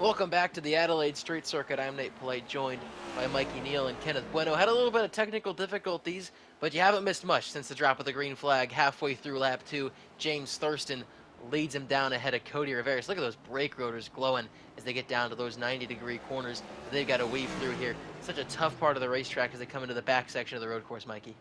Welcome back to the Adelaide Street Circuit. I'm Nate Polite, joined by Mikey Neal and Kenneth Bueno. Had a little bit of technical difficulties, but you haven't missed much since the drop of the green flag halfway through lap 2. James Thurston leads him down ahead of Cody Rivera. Look at those brake rotors glowing as they get down to those 90-degree corners that they've got to weave through here. Such a tough part of the racetrack as they come into the back section of the road course, Mikey.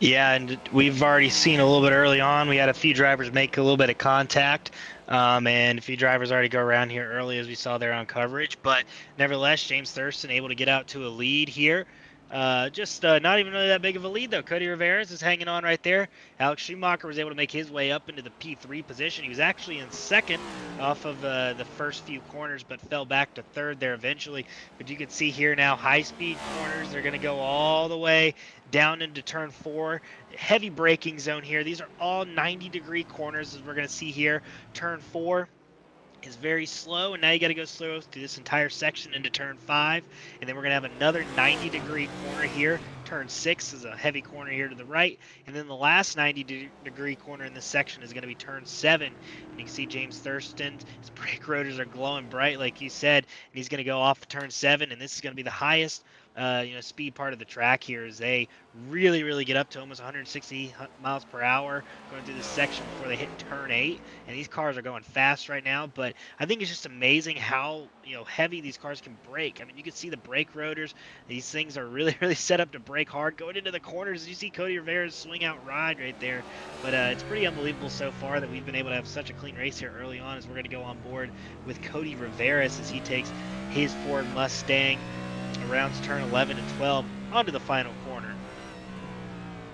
Yeah, and we've already seen a little bit early on. We had a few drivers make a little bit of contact, and a few drivers already go around here early, as we saw there on coverage. But nevertheless, James Thurston able to get out to a lead here. Just not even really that big of a lead, though. Cody Rivera is hanging on right there. Alex Schumacher was able to make his way up into the P3 position. He was actually in second off of the first few corners, but fell back to third there eventually. But you can see here now, high-speed corners. They're going to go all the way down into turn 4. Heavy braking zone here. These are all 90-degree corners, as we're going to see here. Turn 4 is very slow, and now you got to go slow through this entire section into turn 5, and then we're going to have another 90-degree corner here. Turn 6 is a heavy corner here to the right, and then the last 90-degree corner in this section is going to be turn 7, and you can see James Thurston, his brake rotors are glowing bright like you said, and he's going to go off turn 7, and this is going to be the highest speed part of the track here as they really get up to almost 160 miles per hour going through this section before they hit turn 8, and these cars are going fast right now. But I think it's just amazing how heavy these cars can brake. I mean, you can see the brake rotors. These things are really set up to brake hard going into the corners. You see Cody Rivera's swing out ride right there, but it's pretty unbelievable so far that we've been able to have such a clean race here early on, as we're going to go on board with Cody Rivera as he takes his Ford Mustang around turn 11 and 12 onto the final corner.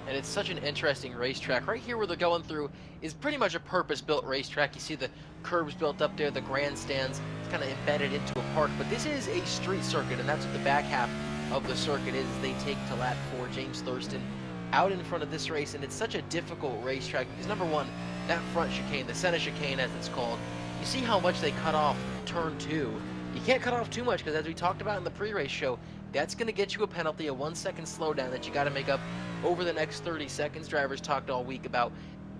And it's such an interesting racetrack. Right here where they're going through is pretty much a purpose-built racetrack. You see the curbs built up there, the grandstands. It's kind of embedded into a park. But this is a street circuit, and that's what the back half of the circuit is. They take to lap 4 James Thurston out in front of this race, and it's such a difficult racetrack because, number one, that front chicane, the center chicane as it's called, you see how much they cut off turn 2. You can't cut off too much because, as we talked about in the pre-race show, that's going to get you a penalty, a 1-second slowdown that you got to make up over the next 30 seconds. Drivers talked all week about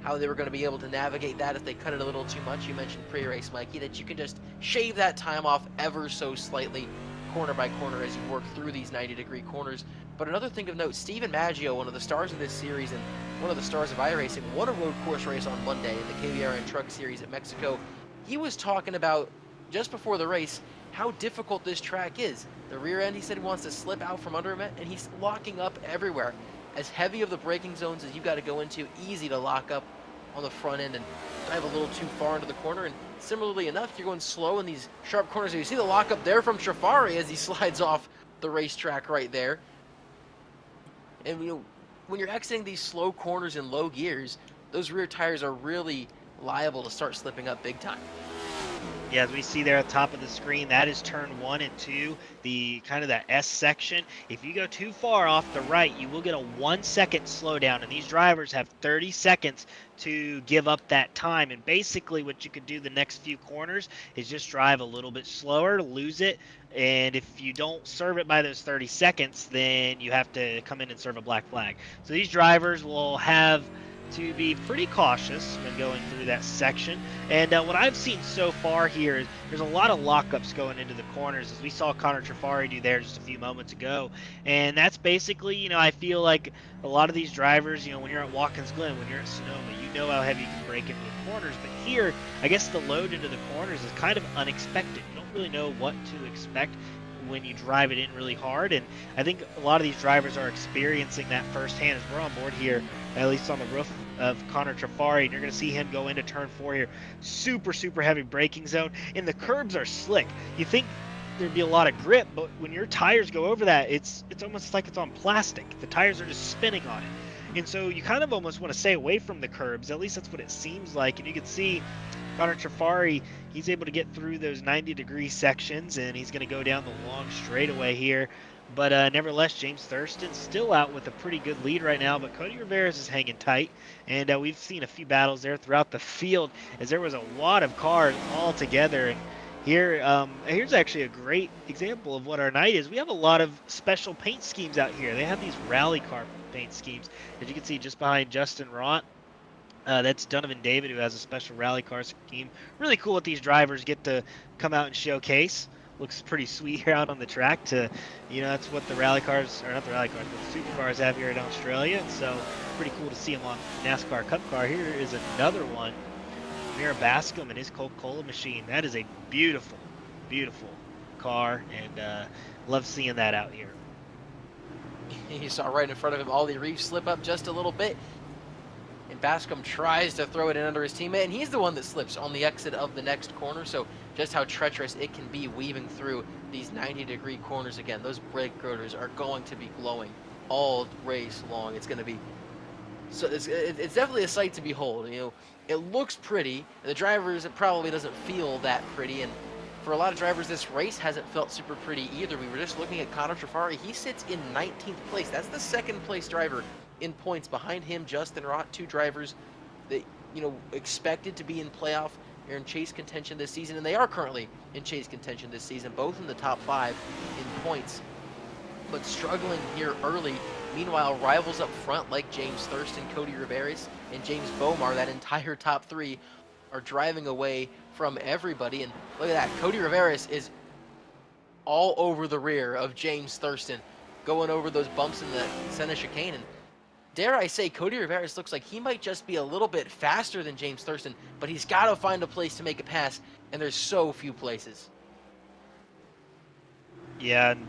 how they were going to be able to navigate that if they cut it a little too much. You mentioned pre-race, Mikey, that you can just shave that time off ever so slightly, corner by corner, as you work through these 90-degree corners. But another thing of note, Stephen Maggio, one of the stars of this series and one of the stars of iRacing, won a road course race on Monday in the KBRN Truck Series at Mexico. He was talking about, just before the race, how difficult this track is. The rear end, he said, he wants to slip out from under him, and he's locking up everywhere. As heavy of the braking zones as you got to go into, easy to lock up on the front end and dive a little too far into the corner. And similarly enough, you're going slow in these sharp corners. You see the lockup there from Trafari as he slides off the racetrack right there. And when you're exiting these slow corners in low gears, those rear tires are really liable to start slipping up big time. Yeah, as we see there at the top of the screen, that is turn 1 and 2, the kind of that S section. If you go too far off the right, you will get a 1-second slowdown, and these drivers have 30 seconds to give up that time. And basically what you could do the next few corners is just drive a little bit slower to lose it. And if you don't serve it by those 30 seconds, then you have to come in and serve a black flag. So these drivers will have to be pretty cautious when going through that section. And what I've seen so far here is there's a lot of lockups going into the corners, as we saw Connor Trafari do there just a few moments ago. And that's basically, I feel like a lot of these drivers, when you're at Watkins Glen, when you're at Sonoma, you know how heavy you can break into the corners. But here, I guess the load into the corners is kind of unexpected. You don't really know what to expect when you drive it in really hard, and I think a lot of these drivers are experiencing that firsthand as we're on board here, at least on the roof of Connor Trafari, and you're going to see him go into turn 4 here. Super heavy braking zone, and the curbs are slick. You think there'd be a lot of grip, but when your tires go over that, it's almost like it's on plastic. The tires are just spinning on it. And so you kind of almost want to stay away from the curbs. At least that's what it seems like. And you can see Connor Trafari, he's able to get through those 90-degree sections, and he's going to go down the long straightaway here. But nevertheless, James Thurston's still out with a pretty good lead right now, but Cody Rivera is hanging tight. And we've seen a few battles there throughout the field, as there was a lot of cars all together. And here's actually a great example of what our night is. We have a lot of special paint schemes out here. They have these rally car paint schemes, as you can see just behind Justin Ront. That's Donovan David, who has a special rally car scheme. Really cool what these drivers get to come out and showcase. Looks pretty sweet here out on the track. That's what the rally cars, or not the rally cars, but the supercars have here in Australia. And so pretty cool to see them on NASCAR Cup car. Here is another one. Mira Bascom and his Coca-Cola machine. That is a beautiful, beautiful car, and love seeing that out here. He saw right in front of him Ollie Reeves slip up just a little bit. And Bascom tries to throw it in under his teammate, and he's the one that slips on the exit of the next corner. So just how treacherous it can be weaving through these 90-degree corners again. Those brake rotors are going to be glowing all race long. It's going to be it's definitely a sight to behold. It looks pretty. The drivers, it probably doesn't feel that pretty, and for a lot of drivers, this race hasn't felt super pretty either. We were just looking at Connor Trafari. He sits in 19th place. That's the second place driver in points. Behind him, Justin Rott, 2 drivers that expected to be in playoff or in chase contention this season, and they are currently in chase contention this season, both in the top 5 in points, but struggling here early. Meanwhile, rivals up front like James Thurston, Cody Riveras, and James Bomar, that entire top 3, are driving away from everybody. And look at that, Cody Riveras is all over the rear of James Thurston, going over those bumps in the center chicane. And dare I say, Cody Riveras looks like he might just be a little bit faster than James Thurston, but he's got to find a place to make a pass, and there's so few places. Yeah, and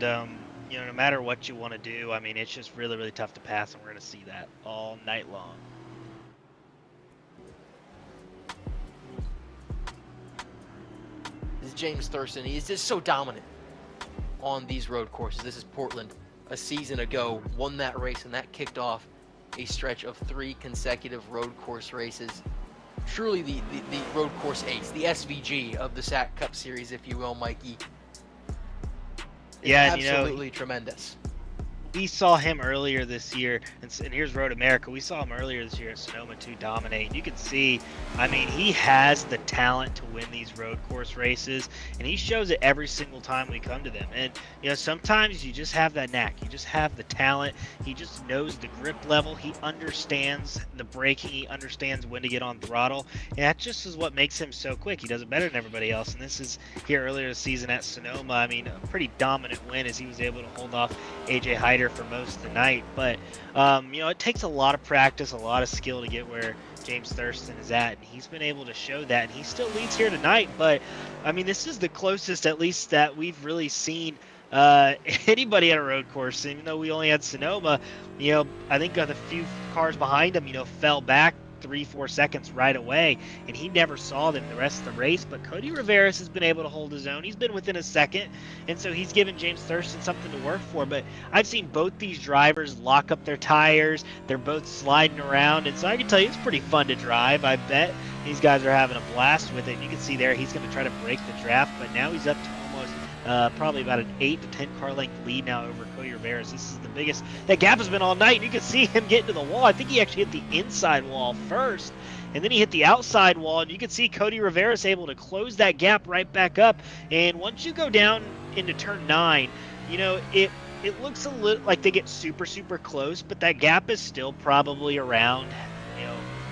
no matter what you want to do, I mean, it's just really, really tough to pass, and we're going to see that all night long. This is James Thurston. He's just so dominant on these road courses. This is Portland a season ago, won that race, and that kicked off a stretch of 3 consecutive road course races. Truly the road course ace, the SVG of the SAAC Cup Series, if you will, Mikey. Yeah, absolutely tremendous. We saw him earlier this year, and here's Road America. We saw him earlier this year at Sonoma 2 dominate. And you can see, I mean, he has the talent to win these road course races, and he shows it every single time we come to them. And, sometimes you just have that knack. You just have the talent. He just knows the grip level. He understands the braking. He understands when to get on throttle. And that just is what makes him so quick. He does it better than everybody else. And this is here earlier this season at Sonoma. I mean, a pretty dominant win as he was able to hold off AJ Hyder for most of the night. But it takes a lot of practice, a lot of skill to get where James Thurston is at, and he's been able to show that, and he still leads here tonight. But I mean, this is the closest, at least, that we've really seen anybody at a road course. And even though we only had Sonoma, I think the few cars behind him fell back 3-4 seconds right away, and he never saw them the rest of the race. But Cody Riveras has been able to hold his own. He's been within a second, and so he's given James Thurston something to work for. But I've seen both these drivers lock up their tires. They're both sliding around, and so I can tell you it's pretty fun to drive. I bet these guys are having a blast with it. And you can see there he's going to try to break the draft, but now he's up to almost probably about an 8 to 10 car length lead now over Cody Riveras. This is the biggest that gap has been all night. You can see him getting to the wall. I think he actually hit the inside wall first, and then he hit the outside wall, and you can see Cody Riveras able to close that gap right back up. And once you go down into turn 9, it looks a little like they get super, super close, but that gap is still probably around,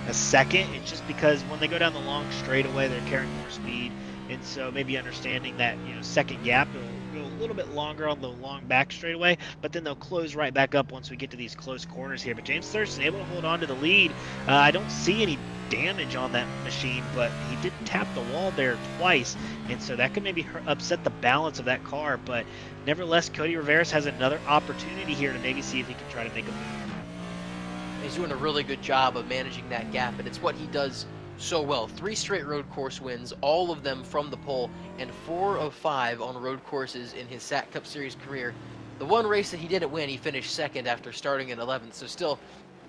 a second. It's just because when they go down the long straightaway, they're carrying more speed. And so maybe understanding that, second gap, it'll go a little bit longer on the long back straightaway, but then they'll close right back up once we get to these close corners here. But James Thurston able to hold on to the lead. I don't see any damage on that machine, but he did tap the wall there twice, and so that could maybe upset the balance of that car. But nevertheless, Cody Riveras has another opportunity here to maybe see if he can try to make a move. He's doing a really good job of managing that gap, and it's what he does so well. 3 straight road course wins, all of them from the pole, and 4 of 5 on road courses in his SAAC Cup Series career. The one race that he didn't win, he finished second after starting in 11th, so still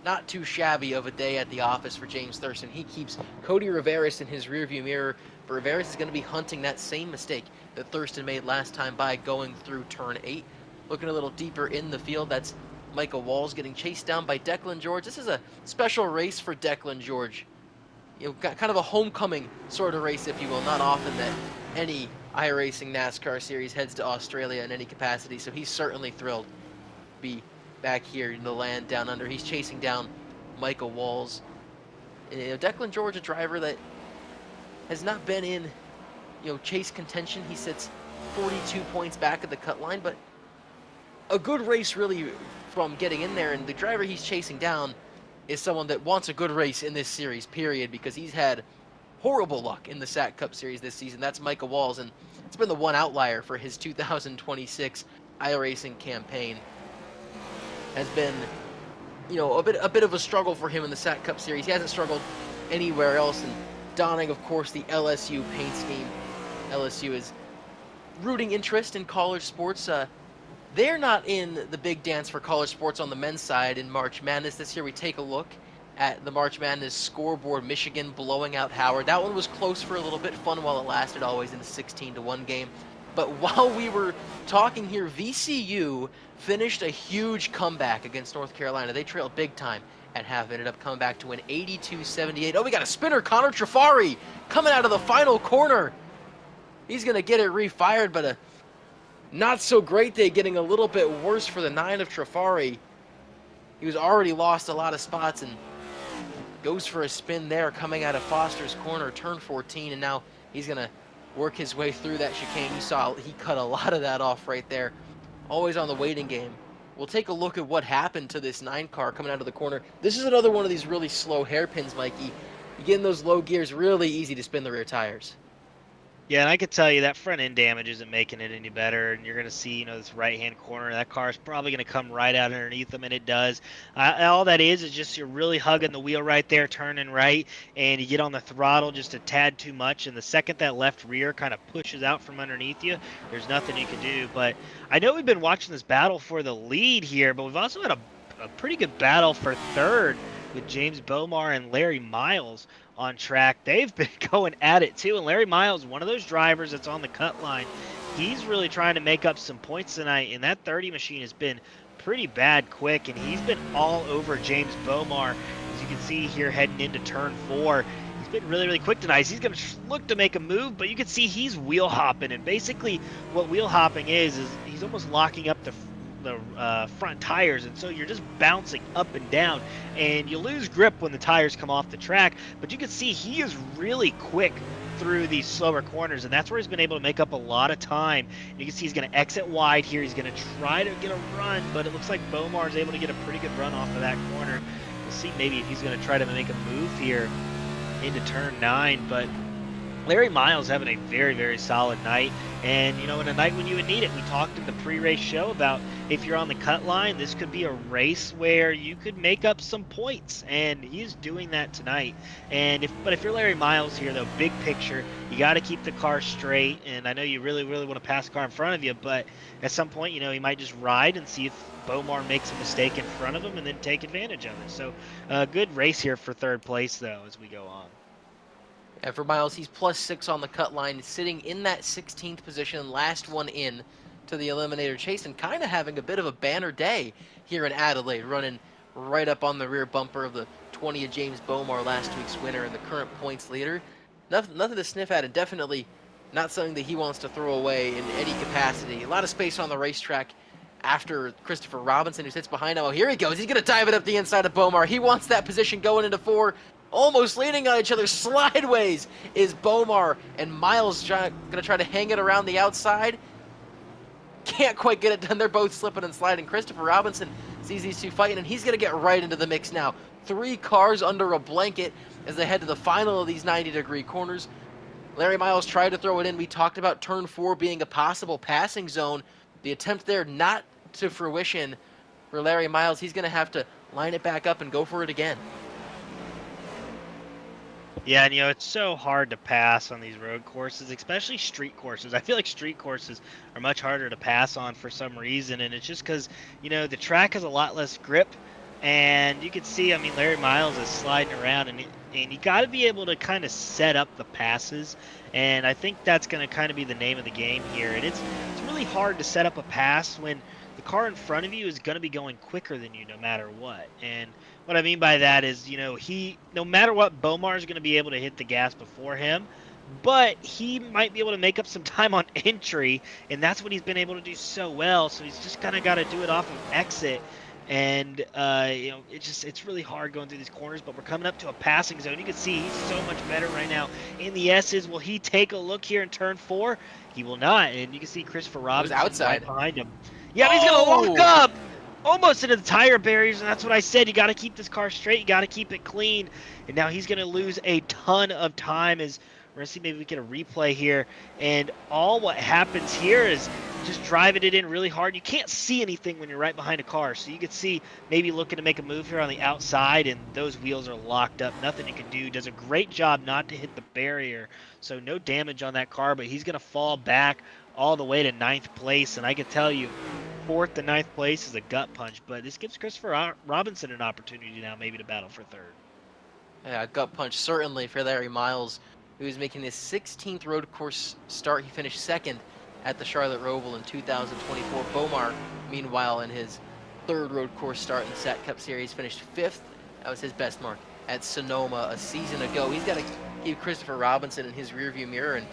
not too shabby of a day at the office for James Thurston. He keeps Cody Riveras in his rearview mirror, but Riveras is going to be hunting that same mistake that Thurston made last time by going through turn 8. Looking a little deeper in the field, that's Michael Walls getting chased down by Declan George. This is a special race for Declan George. Kind of a homecoming sort of race, if you will. Not often that any iRacing NASCAR series heads to Australia in any capacity, so he's certainly thrilled to be back here in the land down under. He's chasing down Michael Walls. Declan George, a driver that has not been in, chase contention. He sits 42 points back at the cut line, but a good race really from getting in there. And the driver he's chasing down is someone that wants a good race in this series, period, because he's had horrible luck in the SAAC Cup Series this season. That's Micah Walls, and it's been the one outlier for his 2026 iRacing campaign. Has been, a bit of a struggle for him in the SAAC Cup Series. He hasn't struggled anywhere else, and donning, of course, the LSU paint scheme. LSU is rooting interest in college sports. They're not in the big dance for college sports on the men's side in March Madness. This year we take a look at the March Madness scoreboard. Michigan blowing out Howard. That one was close for a little bit, fun while it lasted, always in a 16-1 game. But while we were talking here, VCU finished a huge comeback against North Carolina. They trailed big time at half, ended up coming back to win 82-78. Oh, we got a spinner, Connor Trafari, coming out of the final corner. He's going to get it refired, but a not so great day, getting a little bit worse for the 9 of Trafari. He was already lost a lot of spots and goes for a spin there coming out of Foster's corner, turn 14, and now he's going to work his way through that chicane. You saw he cut a lot of that off right there. Always on the waiting game. We'll take a look at what happened to this 9 car coming out of the corner. This is another one of these really slow hairpins, Mikey. You get in those low gears, really easy to spin the rear tires. Yeah, and I could tell you that front end damage isn't making it any better. And you're going to see, this right-hand corner. That car is probably going to come right out underneath them, and it does. All that is just you're really hugging the wheel right there, turning right, and you get on the throttle just a tad too much. And the second that left rear kind of pushes out from underneath you, there's nothing you can do. But I know we've been watching this battle for the lead here, but we've also had a pretty good battle for third with James Bomar and Larry Miles on track. They've been going at it too, and Larry Miles, one of those drivers that's on the cut line, he's really trying to make up some points tonight, and that 30 machine has been pretty bad quick, and he's been all over James Bomar. As you can see here heading into turn 4, he's been really quick tonight. He's going to look to make a move, but you can see he's wheel hopping, and basically what wheel hopping is he's almost locking up the front tires, and so you're just bouncing up and down, and you lose grip when the tires come off the track. But you can see he is really quick through these slower corners, and that's where he's been able to make up a lot of time. And you can see he's going to exit wide here. He's going to try to get a run, but it looks like Bomar is able to get a pretty good run off of that corner. We'll see maybe if he's going to try to make a move here into turn 9, but Larry Miles having a very solid night, and in a night when you would need it. We talked in the pre-race show about if you're on the cut line, this could be a race where you could make up some points, and he's doing that tonight. And if you're Larry Miles here, though, big picture, you got to keep the car straight. And I know you really want to pass the car in front of you, but at some point, he might just ride and see if Bomar makes a mistake in front of him and then take advantage of it. So a good race here for third place, though, as we go on. And for Miles, he's +6 on the cut line, sitting in that 16th position, last one in to the Eliminator chase, and kind of having a bit of a banner day here in Adelaide, running right up on the rear bumper of the 20 of James Bomar, last week's winner and the current points leader. Nothing to sniff at, and definitely not something that he wants to throw away in any capacity. A lot of space on the racetrack after Christopher Robinson, who sits behind him. Oh, here he goes. He's going to dive it up the inside of Bomar. He wants that position going into 4. Almost leaning on each other slideways is Bomar, and Miles going to try to hang it around the outside. Can't quite get it done. They're both slipping and sliding. Christopher Robinson sees these two fighting, and he's going to get right into the mix now. 3 cars under a blanket as they head to the final of these 90-degree corners. Larry Miles tried to throw it in. We talked about turn 4 being a possible passing zone. The attempt there not to fruition for Larry Miles. He's going to have to line it back up and go for it again. Yeah, and it's so hard to pass on these road courses, especially street courses. I feel like street courses are much harder to pass on for some reason, and it's just because, the track has a lot less grip, and you can see, Larry Miles is sliding around, and you got to be able to kind of set up the passes, and I think that's going to kind of be the name of the game here. And it's really hard to set up a pass when the car in front of you is going to be going quicker than you no matter what. And what I mean by that is, no matter what, Bomar is going to be able to hit the gas before him, but he might be able to make up some time on entry, and that's what he's been able to do so well. So he's just kind of got to do it off of exit. and it's really hard going through these corners. But we're coming up to a passing zone. You can see he's so much better right now in the S's. Will he take a look here in turn 4? He will not, and you can see Christopher It was Robinson right outside. behind him. Yeah, but he's gonna lock Oh! up almost into the tire barriers, and that's what I said. You got to keep this car straight. You got to keep it clean. And now he's going to lose a ton of time. As we're going to see, maybe we get a replay here. And all what happens here is just driving it in really hard. You can't see anything when you're right behind a car. So you can see maybe looking to make a move here on the outside, and those wheels are locked up. Nothing you can do. Does a great job not to hit the barrier. So no damage on that car, but he's going to fall back all the way to 9th place. And I can tell you, 4th to 9th place is a gut punch, but this gives Christopher Robinson an opportunity now maybe to battle for 3rd. Yeah, gut punch certainly for Larry Miles, who's making his 16th road course start. He finished 2nd at the Charlotte Roval in 2024. Bomar, meanwhile, in his 3rd road course start in the SAAC Cup Series, finished 5th. That was his best mark at Sonoma a season ago. He's got to keep Christopher Robinson in his rearview mirror, and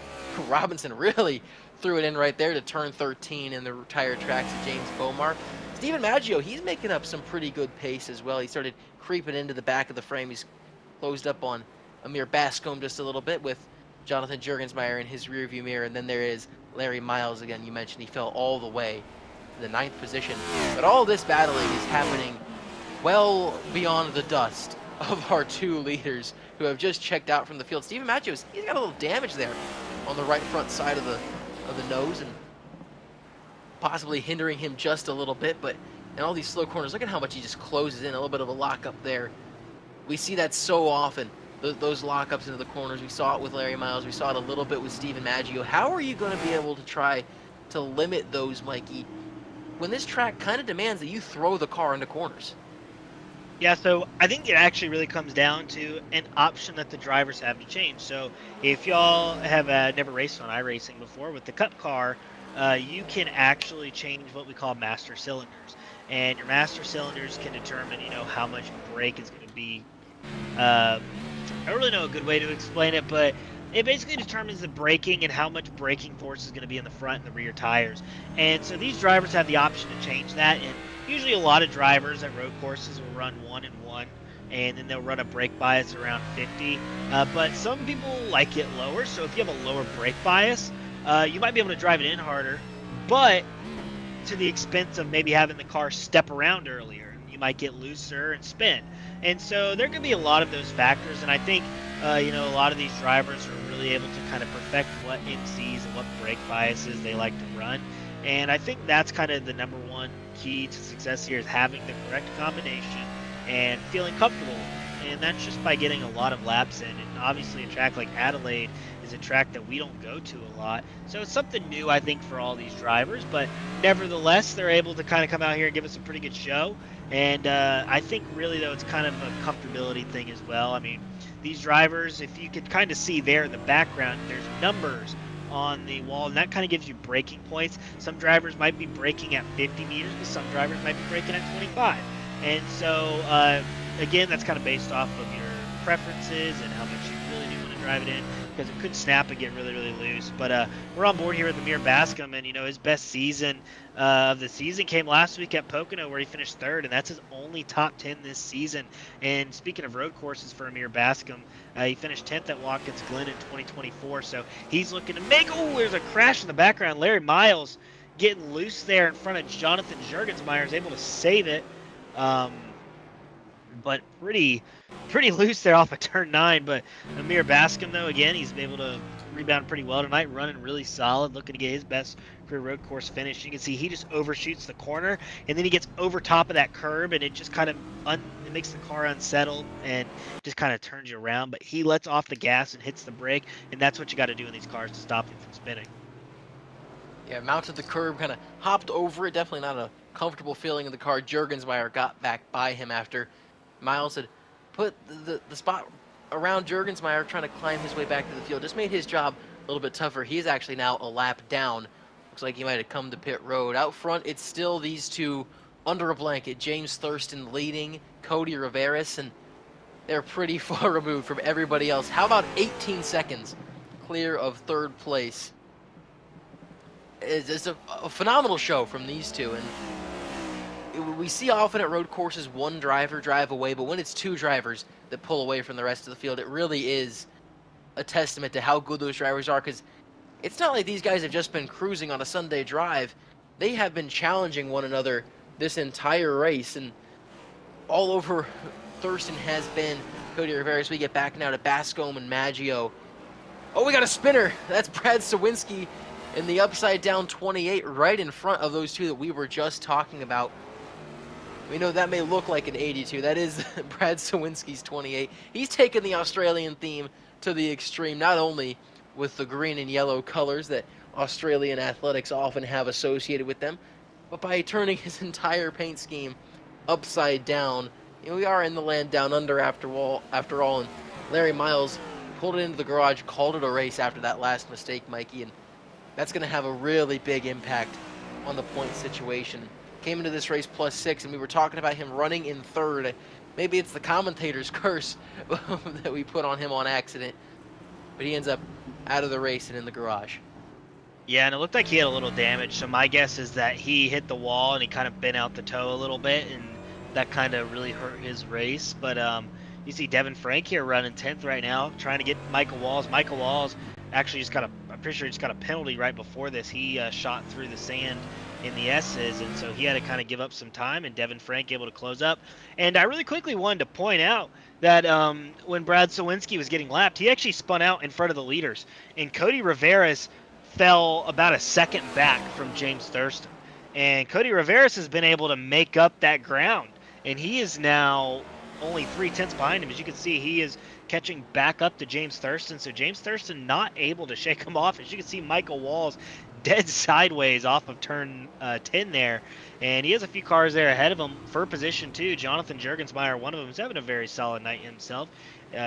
Robinson really threw it in right there to turn 13 in the retired tracks of James Bomar. Stephen Maggio, he's making up some pretty good pace as well. He started creeping into the back of the frame. He's closed up on Amir Bascombe just a little bit with Jonathan Juergensmeyer in his rearview mirror. And then there is Larry Miles again. You mentioned he fell all the way to the 9th position. But all this battling is happening well beyond the dust of our 2 leaders who have just checked out from the field. Stephen Maggio, he's got a little damage there on the right front side of the nose, and possibly hindering him just a little bit. But in all these slow corners, look at how much he just closes in. A little bit of a lockup there. We see that so often, those lockups into the corners. We saw it with Larry Miles. We saw it a little bit with Stephen Maggio. How are you going to be able to try to limit those, Mikey, when this track kind of demands that you throw the car into corners? Yeah, so I think it actually really comes down to an option that the drivers have to change. So if y'all have never raced on iRacing before, with the Cup car, you can actually change what we call master cylinders. And your master cylinders can determine, how much brake is going to be. I don't really know a good way to explain it, but it basically determines the braking and how much braking force is going to be in the front and the rear tires. And so these drivers have the option to change that. And usually a lot of drivers at road courses will run 1 and 1, and then they'll run a brake bias around 50. But some people like it lower. So if you have a lower brake bias, you might be able to drive it in harder, but to the expense of maybe having the car step around earlier. You might get looser and spin. And so there could be a lot of those factors. And I think, a lot of these drivers are really able to kind of perfect what MCs and what brake biases they like to run. And I think that's kind of the number one key to success here, is having the correct combination and feeling comfortable. And that's just by getting a lot of laps in. And obviously a track like Adelaide is a track that we don't go to a lot. So it's something new, I think, for all these drivers. But nevertheless, they're able to kind of come out here and give us a pretty good show. And I think really, though, it's kind of a comfortability thing as well. I mean, these drivers, if you could kind of see there in the background, there's numbers on the wall, and that kind of gives you braking points. Some drivers might be braking at 50 meters, but some drivers might be braking at 25. And so, again, that's kind of based off of your preferences and how much you really do want to drive it in, because it could snap and get really, really loose. But we're on board here with Amir Bascombe, and, his best season of the season came last week at Pocono, where he finished 3rd, and that's his only top 10 this season. And speaking of road courses for Amir Bascombe, he finished 10th at Watkins Glen in 2024, so he's looking to make... Oh, there's a crash in the background. Larry Miles getting loose there in front of Jonathan Juergensmeyer is able to save it. But pretty loose there off of turn 9. But Amir Bascombe, though, again, he's been able to rebound pretty well tonight, running really solid, looking to get his best career road course finish. You can see he just overshoots the corner, and then he gets over top of that curb, and it just kind of it makes the car unsettled and just kind of turns you around. But he lets off the gas and hits the brake, and that's what you got to do in these cars to stop him from spinning. Yeah, mounted the curb, kind of hopped over it. Definitely not a comfortable feeling in the car. Juergensmeyer got back by him after Miles had put the spot around Juergensmeyer, trying to climb his way back to the field. Just made his job a little bit tougher. He's actually now a lap down. Looks like he might have come to pit road. Out front, it's still these two under a blanket. James Thurston leading, Cody Riveras, and they're pretty far removed from everybody else. How about 18 seconds clear of 3rd place? It's a phenomenal show from these two, and we see often at road courses one driver drive away, but when it's two drivers that pull away from the rest of the field, it really is a testament to how good those drivers are, because it's not like these guys have just been cruising on a Sunday drive. They have been challenging one another this entire race, and all over Thurston has been Cody Rivera. As we get back now to Bascombe and Maggio. Oh, we got a spinner. That's Brad Sawinski in the upside down 28 right in front of those two that we were just talking about. We know that may look like an 82. That is Brad Sawinski's 28. He's taken the Australian theme to the extreme, not only with the green and yellow colors that Australian athletics often have associated with them, but by turning his entire paint scheme upside down. You know, we are in the land down under after all, and Larry Miles pulled it into the garage, called it a race after that last mistake, Mikey, and that's going to have a really big impact on the point situation. Came into this race +6, and we were talking about him running in third. Maybe it's the commentator's curse that we put on him on accident, but he ends up out of the race and in the garage. Yeah, and it looked like he had a little damage, so my guess is that he hit the wall and he kind of bent out the toe a little bit, and that kind of really hurt his race. But you see Devin Frank here running 10th right now, trying to get Michael Walls. Michael Walls actually just got I'm pretty sure he just got a penalty right before this. He shot through the sand in the S's, and so he had to kind of give up some time, and Devin Frank able to close up. And I really quickly wanted to point out that when Brad Sawinski was getting lapped, he actually spun out in front of the leaders, and Cody Rivera's fell about a second back from James Thurston. And Cody Rivera has been able to make up that ground, and he is now only 3/10 behind him. As you can see, he is catching back up to James Thurston, so James Thurston not able to shake him off. As you can see, Michael Walls dead sideways off of turn 10 there, and he has a few cars there ahead of him for position 2. Jonathan Juergensmeyer, one of them, is having a very solid night himself.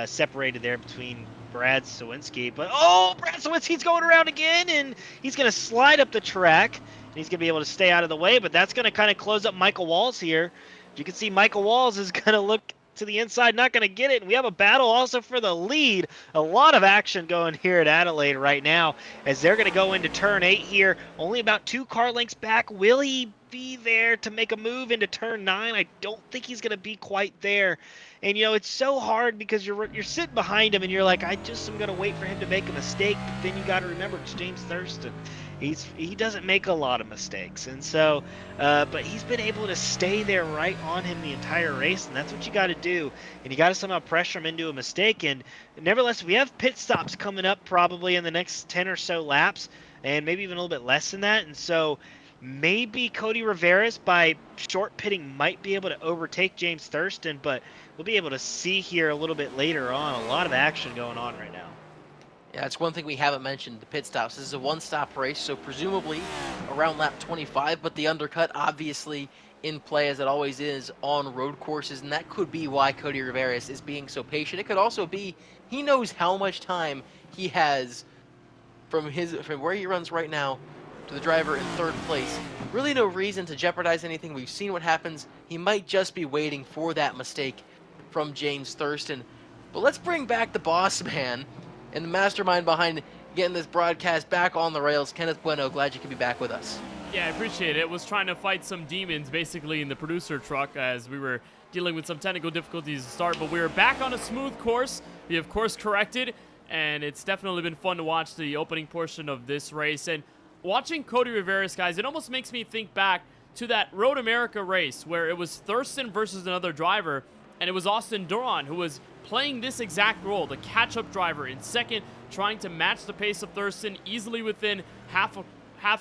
Separated there between Brad Sawinski, but Brad Sawinski's going around again, and he's going to slide up the track, and he's going to be able to stay out of the way, but that's going to kind of close up Michael Walls here. You can see Michael Walls is going to look to the inside, not going to get it, and we have a battle also for the lead. A lot of action going here at Adelaide right now, as they're going to go into turn 8 here, only about 2 car lengths back. Will he be there to make a move into turn 9? I don't think he's going to be quite there. And, you know, it's so hard because you're sitting behind him and you're like, I just am going to wait for him to make a mistake. But then you got to remember, it's James Thurston. He doesn't make a lot of mistakes. And so, but he's been able to stay there right on him the entire race. And that's what you got to do. And you got to somehow pressure him into a mistake. And nevertheless, we have pit stops coming up probably in the next 10 or so laps, and maybe even a little bit less than that. And so maybe Cody Rivera, by short pitting, might be able to overtake James Thurston, but we'll be able to see here a little bit later on. A lot of action going on right now. Yeah, it's one thing we haven't mentioned, the pit stops. This is a one-stop race, so presumably around lap 25, but the undercut obviously in play, as it always is on road courses, and that could be why Cody Rivera is being so patient. It could also be he knows how much time he has from where he runs right now to the driver in third place. Really no reason to jeopardize anything. We've seen what happens. He might just be waiting for that mistake from James Thurston. But let's bring back the boss man and the mastermind behind getting this broadcast back on the rails. Kenneth Bueno, glad you could be back with us. Yeah, I appreciate it. Was trying to fight some demons basically in the producer truck as we were dealing with some technical difficulties to start, but we were back on a smooth course. We have course corrected, and it's definitely been fun to watch the opening portion of this race. And watching Cody Rivera's, guys, it almost makes me think back to that Road America race where it was Thurston versus another driver, and it was Austin Duran who was playing this exact role, the catch-up driver in second, trying to match the pace of Thurston easily within half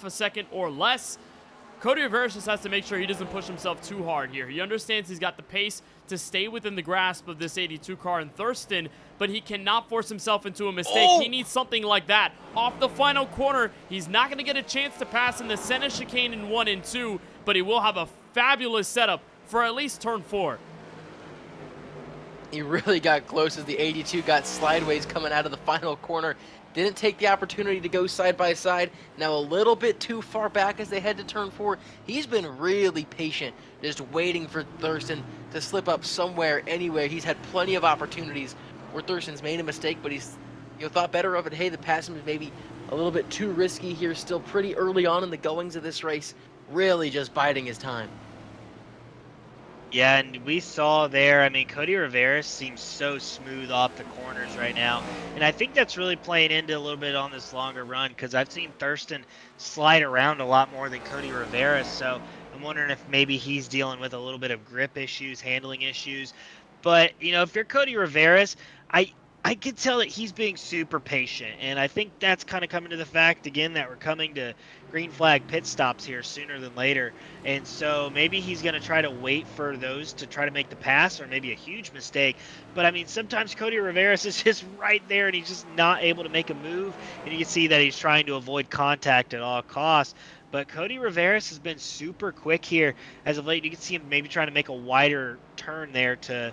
a second or less. Cody Rivera just has to make sure he doesn't push himself too hard here. He understands he's got the pace to stay within the grasp of this 82 car in Thurston, but he cannot force himself into a mistake. He needs something like that. Off the final corner, he's not going to get a chance to pass in the center chicane in 1 and 2, but he will have a fabulous setup for at least turn 4. He really got close as the 82 got slideways coming out of the final corner. Didn't take the opportunity to go side by side. Now a little bit too far back as they head to turn 4. He's been really patient, just waiting for Thurston to slip up somewhere, anywhere. He's had plenty of opportunities where Thurston's made a mistake, but he's thought better of it. Hey, the passing is maybe a little bit too risky here. Still pretty early on in the goings of this race. Really just biding his time. Yeah, and we saw there, I mean, Cody Rivera seems so smooth off the corners right now. And I think that's really playing into a little bit on this longer run because I've seen Thurston slide around a lot more than Cody Rivera. So I'm wondering if maybe he's dealing with a little bit of grip issues, handling issues. But, if you're Cody Rivera's, I I could tell that he's being super patient. And I think that's kind of coming to the fact, again, that we're coming to green flag pit stops here sooner than later. And so maybe he's going to try to wait for those to try to make the pass or maybe a huge mistake. But I mean, sometimes Cody Rivera's is just right there and he's just not able to make a move. And you can see that he's trying to avoid contact at all costs. But Cody Rivera's has been super quick here as of late. You can see him maybe trying to make a wider turn there to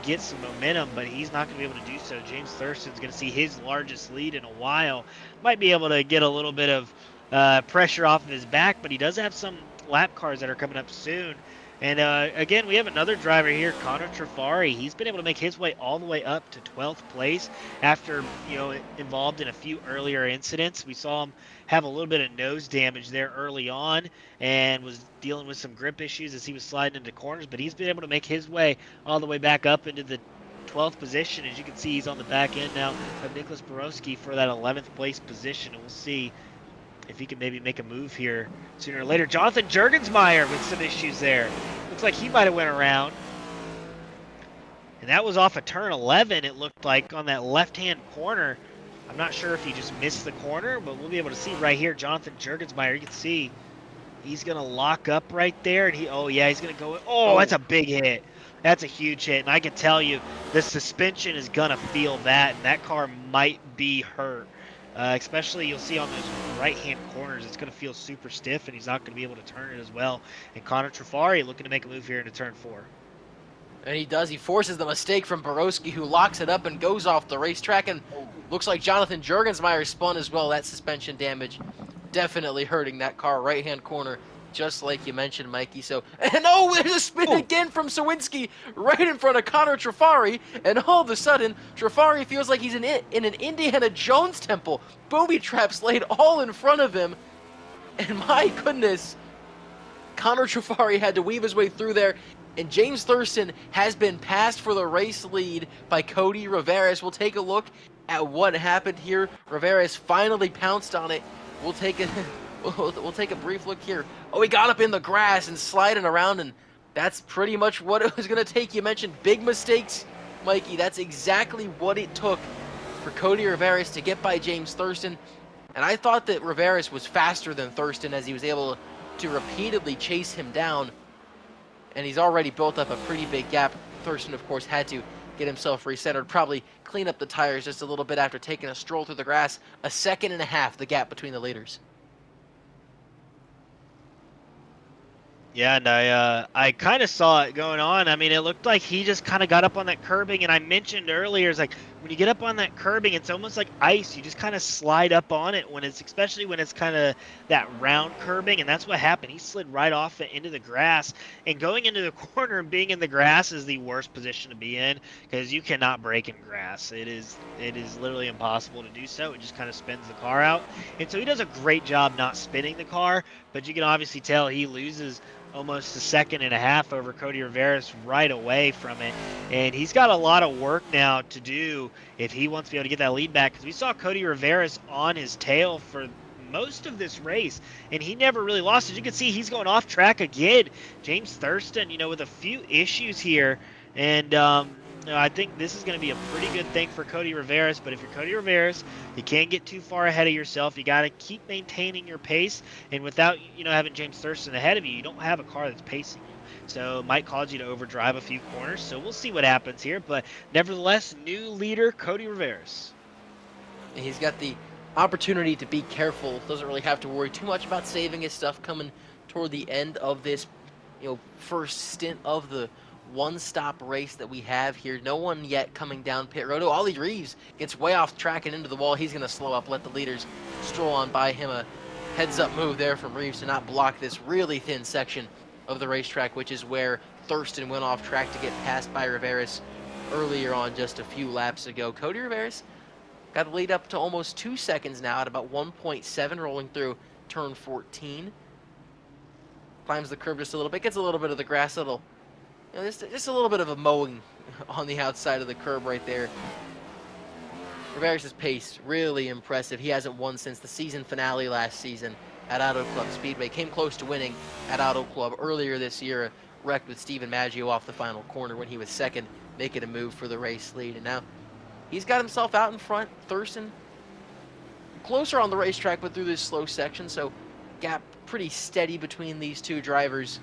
get some momentum, but he's not going to be able to do so. James Thurston's going to see his largest lead in a while. Might be able to get a little bit of pressure off of his back, but he does have some lap cars that are coming up soon. And again, we have another driver here, Connor Trafari. He's been able to make his way all the way up to 12th place after, involved in a few earlier incidents. We saw him have a little bit of nose damage there early on and was dealing with some grip issues as he was sliding into corners, but he's been able to make his way all the way back up into the 12th position. As you can see, he's on the back end now of Nicholas Borowski for that 11th place position, and we'll see if he can maybe make a move here sooner or later. Jonathan Jurgensmeyer with some issues there. Looks like he might have went around. And that was off of turn 11, it looked like, on that left-hand corner. I'm not sure if he just missed the corner, but we'll be able to see right here, Jonathan Jurgensmeyer. You can see he's going to lock up right there. And he's going to go. Oh, that's a big hit. That's a huge hit. And I can tell you, the suspension is going to feel that, and that car might be hurt. Especially you'll see on those right-hand corners, it's going to feel super stiff, and he's not going to be able to turn it as well. And Connor Trafari looking to make a move here into turn 4. And he does. He forces the mistake from Borowski, who locks it up and goes off the racetrack. And looks like Jonathan Jurgensmeyer spun as well. That suspension damage definitely hurting that car right-hand corner, just like you mentioned, Mikey. So, and there's a spin again from Sawinski right in front of Connor Trafari. And all of a sudden, Trafari feels like he's in an Indiana Jones temple. Booby traps laid all in front of him. And my goodness, Connor Trafari had to weave his way through there. And James Thurston has been passed for the race lead by Cody Rivera. We'll take a look at what happened here. Rivera finally pounced on it. We'll take a brief look here. Oh, he got up in the grass and sliding around, and that's pretty much what it was going to take. You mentioned big mistakes, Mikey. That's exactly what it took for Cody Rivera to get by James Thurston. And I thought that Rivera was faster than Thurston as he was able to repeatedly chase him down. And he's already built up a pretty big gap. Thurston, of course, had to get himself recentered, probably clean up the tires just a little bit after taking a stroll through the grass. 1.5 seconds, the gap between the leaders. Yeah, and I kind of saw it going on. I mean, it looked like he just kind of got up on that curbing, and I mentioned earlier, it's like when you get up on that curbing, it's almost like ice. You just kind of slide up on it especially when it's kind of that round curbing, and that's what happened. He slid right off it into the grass, and going into the corner and being in the grass is the worst position to be in because you cannot brake in grass. It is literally impossible to do so. It just kind of spins the car out, and so he does a great job not spinning the car, but you can obviously tell he loses almost 1.5 seconds over Cody Rivera right away from it. And he's got a lot of work now to do if he wants to be able to get that lead back, because we saw Cody Rivera on his tail for most of this race, and he never really lost. As you can see, he's going off track again. James Thurston, with a few issues here, and I think this is going to be a pretty good thing for Cody Rivera. But if you're Cody Rivera, you can't get too far ahead of yourself. You got to keep maintaining your pace, and without having James Thurston ahead of you, you don't have a car that's pacing you. So it might cause you to overdrive a few corners. So we'll see what happens here. But nevertheless, new leader Cody Rivera. He's got the opportunity to be careful. Doesn't really have to worry too much about saving his stuff coming toward the end of this, first stint of the one-stop race that we have here. No one yet coming down pit road. Ollie Reeves gets way off track and into the wall. He's going to slow up, let the leaders stroll on by him. A heads-up move there from Reeves to not block this really thin section of the racetrack, which is where Thurston went off track to get passed by Rivera earlier on just a few laps ago. Cody Rivera got the lead up to almost 2 seconds now at about 1.7 rolling through turn 14. Climbs the curb just a little bit, gets a little bit of the grass, just a little bit of a mowing on the outside of the curb right there. Riveras' pace, really impressive. He hasn't won since the season finale last season at Auto Club Speedway. Came close to winning at Auto Club earlier this year, wrecked with Steven Maggio off the final corner when he was second, making a move for the race lead. And now he's got himself out in front. Thurston closer on the racetrack, but through this slow section, so gap pretty steady between these two drivers.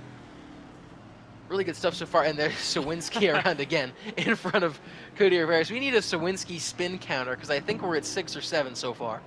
Really good stuff so far, and there's Sawinski around again in front of Cody Riveras. We need a Sawinski spin counter because I think we're at 6 or 7 so far.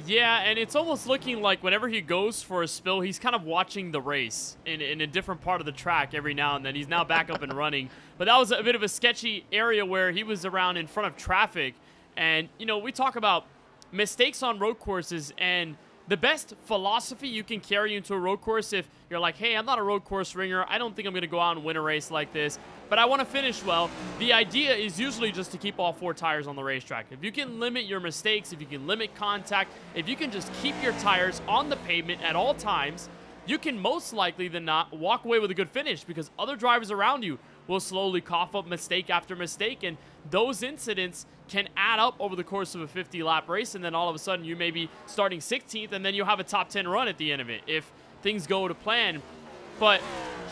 Yeah, and it's almost looking like whenever he goes for a spill, he's kind of watching the race in a different part of the track every now and then. He's now back up and running. But that was a bit of a sketchy area where he was around in front of traffic. And, you know, we talk about mistakes on road courses, and the best philosophy you can carry into a road course, if you're like, hey, I'm not a road course ringer, I don't think I'm going to go out and win a race like this, but I want to finish well, the idea is usually just to keep all 4 tires on the racetrack. If you can limit your mistakes, if you can limit contact, if you can just keep your tires on the pavement at all times, you can most likely than not walk away with a good finish, because other drivers around you will slowly cough up mistake after mistake, and those incidents can add up over the course of a 50-lap race, and then all of a sudden you may be starting 16th, and then you'll have a top 10 run at the end of it if things go to plan. But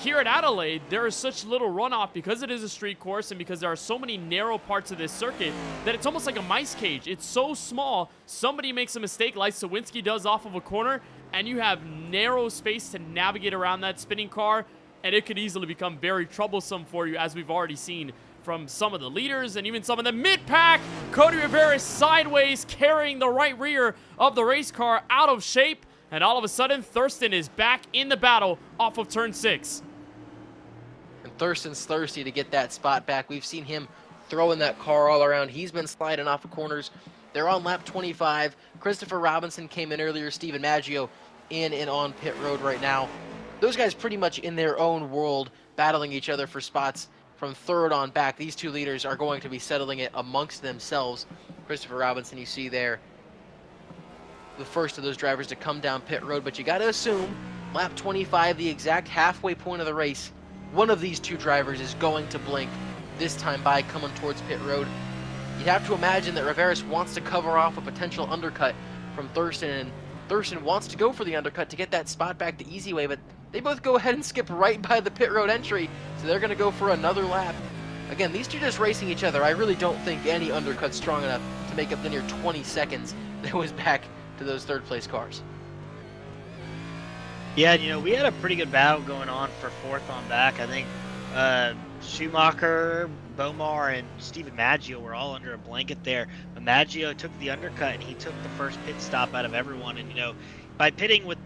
here at Adelaide, there is such little runoff because it is a street course and because there are so many narrow parts of this circuit that it's almost like a mice cage. It's so small, somebody makes a mistake like Sawinski does off of a corner, and you have narrow space to navigate around that spinning car, and it could easily become very troublesome for you, as we've already seen from some of the leaders and even some of the mid-pack. Cody Riveras sideways, carrying the right rear of the race car out of shape, and all of a sudden Thurston is back in the battle off of turn 6. And Thurston's thirsty to get that spot back. We've seen him throwing that car all around. He's been sliding off of corners. They're on lap 25. Christopher Robinson came in earlier. Steven Maggio in and on pit road right now. Those guys pretty much in their own world, battling each other for spots from third on back. These two leaders are going to be settling it amongst themselves. Christopher Robinson, you see there, the first of those drivers to come down pit road, but you got to assume lap 25, the exact halfway point of the race, one of these two drivers is going to blink this time by coming towards pit road. You'd have to imagine that Riveras wants to cover off a potential undercut from Thurston, and Thurston wants to go for the undercut to get that spot back the easy way, but they both go ahead and skip right by the pit road entry, so they're going to go for another lap. Again, these two just racing each other. I really don't think any undercut's strong enough to make up the near 20 seconds that was back to those third-place cars. Yeah, you know, we had a pretty good battle going on for fourth on back. I think Schumacher, Bomar, and Steven Maggio were all under a blanket there. But Maggio took the undercut, and he took the first pit stop out of everyone. And, you know, by pitting with,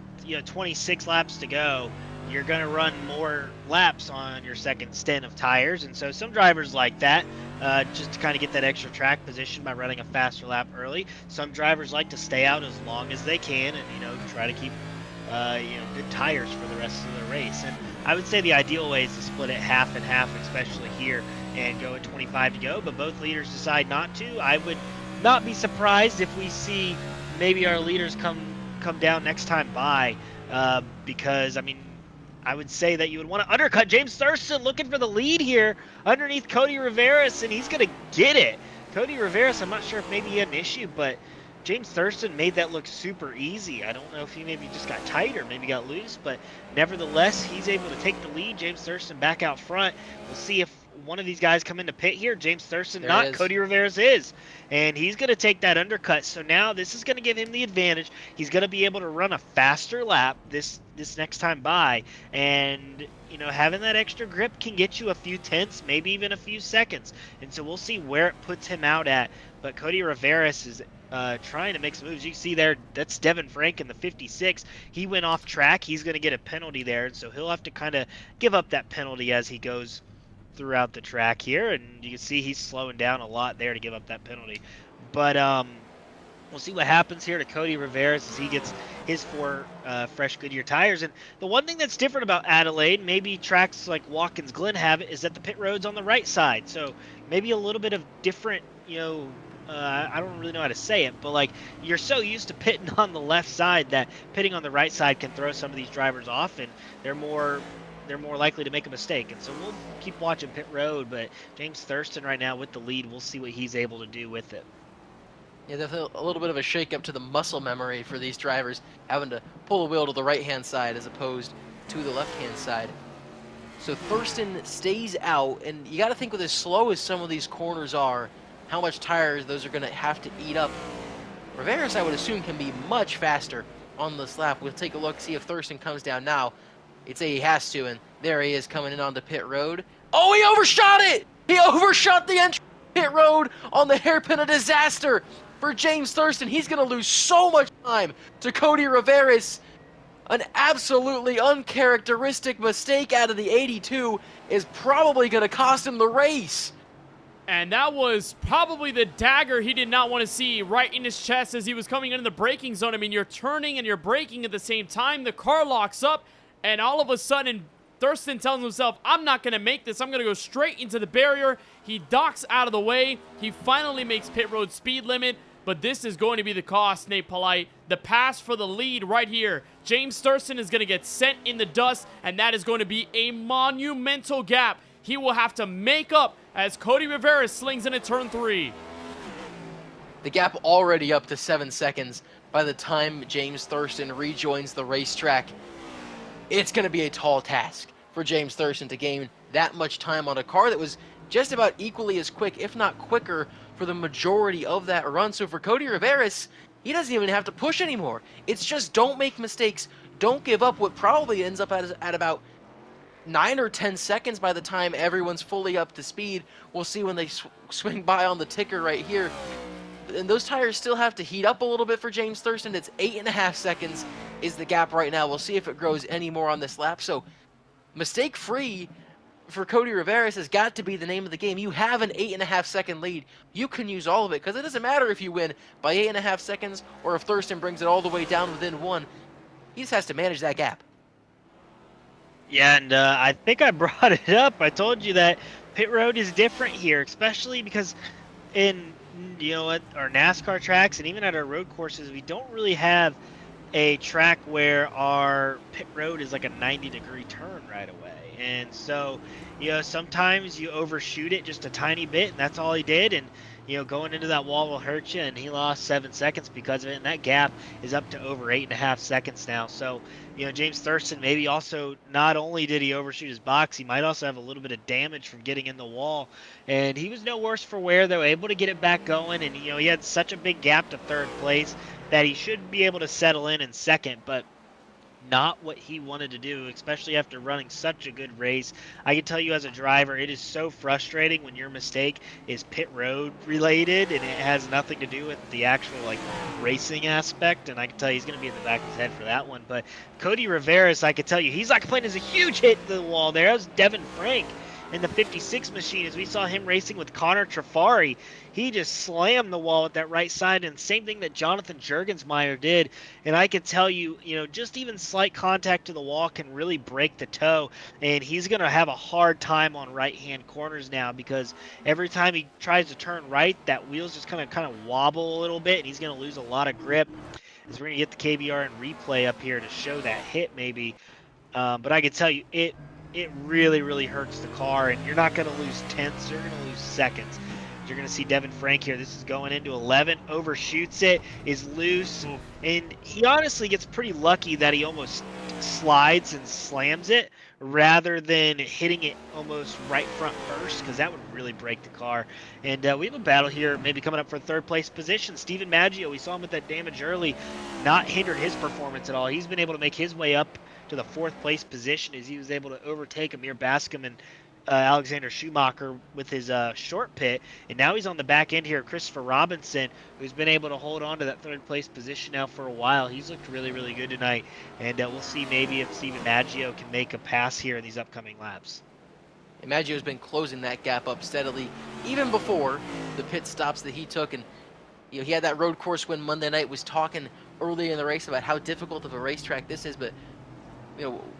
26 laps to go, you're going to run more laps on your second stint of tires. And so some drivers like that, just to kind of get that extra track position by running a faster lap early. Some drivers like to stay out as long as they can and, try to keep good tires for the rest of the race. And I would say the ideal way is to split it half and half, especially here, and go at 25 to go. But both leaders decide not to. I would not be surprised if we see maybe our leaders come down next time by, because, I would say that you would want to undercut. James Thurston looking for the lead here underneath Cody Riveras, and he's going to get it. Cody Riveras, I'm not sure if maybe he had an issue, but James Thurston made that look super easy. I don't know if he maybe just got tight or maybe got loose, but nevertheless, he's able to take the lead. James Thurston back out front. We'll see if one of these guys come into pit here. James Thurston not, Cody Riveras is. And he's going to take that undercut. So now this is going to give him the advantage. He's going to be able to run a faster lap this next time by. And, having that extra grip can get you a few tenths, maybe even a few seconds. And so we'll see where it puts him out at. But Cody Riveras is trying to make some moves. You can see there, that's Devin Frank in the 56. He went off track. He's going to get a penalty there. And so he'll have to kind of give up that penalty as he goes throughout the track here, and you can see he's slowing down a lot there to give up that penalty. But we'll see what happens here to Cody Riveras as he gets his 4 fresh Goodyear tires. And the one thing that's different about Adelaide, maybe tracks like Watkins Glen have it, is that the pit road's on the right side. So maybe a little bit of different, I don't really know how to say it, but like you're so used to pitting on the left side that pitting on the right side can throw some of these drivers off, and they're more they're more likely to make a mistake. And so we'll keep watching pit road, but James Thurston right now with the lead, we'll see what he's able to do with it. Yeah, there's a little bit of a shake-up to the muscle memory for these drivers, having to pull the wheel to the right-hand side as opposed to the left-hand side. So Thurston stays out, and you got to think with as slow as some of these corners are, how much tires those are going to have to eat up. Rivera's, I would assume, can be much faster on this lap. We'll take a look, see if Thurston comes down now. I'd say he has to, and there he is coming in onto pit road. Oh, he overshot it! He overshot the entry pit road on the hairpin, a disaster for James Thurston. He's going to lose so much time to Cody Riveras. An absolutely uncharacteristic mistake out of the 82 is probably going to cost him the race. And that was probably the dagger he did not want to see right in his chest as he was coming into the braking zone. I mean, you're turning and you're braking at the same time. The car locks up, and all of a sudden, Thurston tells himself, I'm not going to make this. I'm going to go straight into the barrier. He docks out of the way. He finally makes pit road speed limit. But this is going to be the cost, Nate Polite. The pass for the lead right here. James Thurston is going to get sent in the dust, and that is going to be a monumental gap he will have to make up as Cody Rivera slings into turn 3. The gap already up to 7 seconds by the time James Thurston rejoins the racetrack. It's going to be a tall task for James Thurston to gain that much time on a car that was just about equally as quick, if not quicker, for the majority of that run. So for Cody Riveras, he doesn't even have to push anymore. It's just don't make mistakes, don't give up. What probably ends up at about 9 or 10 seconds by the time everyone's fully up to speed. We'll see when they swing by on the ticker right here. And those tires still have to heat up a little bit for James Thurston. It's 8.5 seconds is the gap right now. We'll see if it grows any more on this lap. So mistake-free for Cody Riveras has got to be the name of the game. You have an 8.5 second lead. You can use all of it, because it doesn't matter if you win by 8.5 seconds or if Thurston brings it all the way down within 1. He just has to manage that gap. Yeah, and I think I brought it up. I told you that pit road is different here, especially because in at our NASCAR tracks and even at our road courses, we don't really have a track where our pit road is like a 90-degree turn right away. And so, sometimes you overshoot it just a tiny bit, and that's all he did. And, going into that wall will hurt you, and he lost 7 seconds because of it. And that gap is up to over 8.5 seconds now. So, James Thurston maybe also, not only did he overshoot his box, he might also have a little bit of damage from getting in the wall. And he was no worse for wear, though, able to get it back going. And, he had such a big gap to third place that he should be able to settle in second. But not what he wanted to do, especially after running such a good race. I can tell you as a driver, it is so frustrating when your mistake is pit road related and it has nothing to do with the actual racing aspect. And I can tell you he's going to be in the back of his head for that one. But Cody Riveras, I can tell you, he's playing as a huge hit to the wall there. That was Devin Frank in the 56 machine as we saw him racing with Connor Trafari. He just slammed the wall with that right side, and same thing that Jonathan Juergensmeyer did. And I can tell you, just even slight contact to the wall can really break the toe, and he's going to have a hard time on right-hand corners now because every time he tries to turn right, that wheel's just kind of wobble a little bit, and he's going to lose a lot of grip. As we're going to get the KBR and replay up here to show that hit maybe. But I can tell you, it really, really hurts the car, and you're not going to lose tenths, you're going to lose seconds. You're going to see Devin Frank here. This is going into 11, overshoots it, is loose, and he honestly gets pretty lucky that he almost slides and slams it rather than hitting it almost right front first, because that would really break the car. And we have a battle here maybe coming up for third place position. Steven Maggio, we saw him with that damage early, not hindered his performance at all. He's been able to make his way up to the fourth place position as he was able to overtake Amir Bascom and Alexander Schumacher with his short pit, and now he's on the back end here. Christopher Robinson, who's been able to hold on to that third place position now for a while. He's looked really, really good tonight, and we'll see maybe if Steven Maggio can make a pass here in these upcoming laps. And Maggio's been closing that gap up steadily, even before the pit stops that he took. And he had that road course win Monday night, was talking early in the race about how difficult of a racetrack this is, but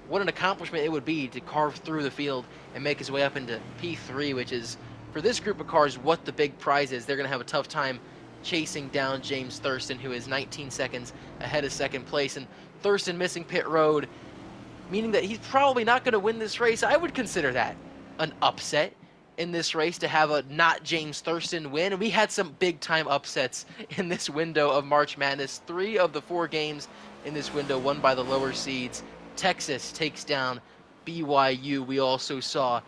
what an accomplishment it would be to carve through the field and make his way up into P3, which is, for this group of cars, what the big prize is. They're going to have a tough time chasing down James Thurston, who is 19 seconds ahead of second place. And Thurston missing pit road, meaning that he's probably not going to win this race. I would consider that an upset in this race to have a not James Thurston win. And we had some big time upsets in this window of March Madness. 3 of the 4 games in this window won by the lower seeds. Texas takes down BYU. We also saw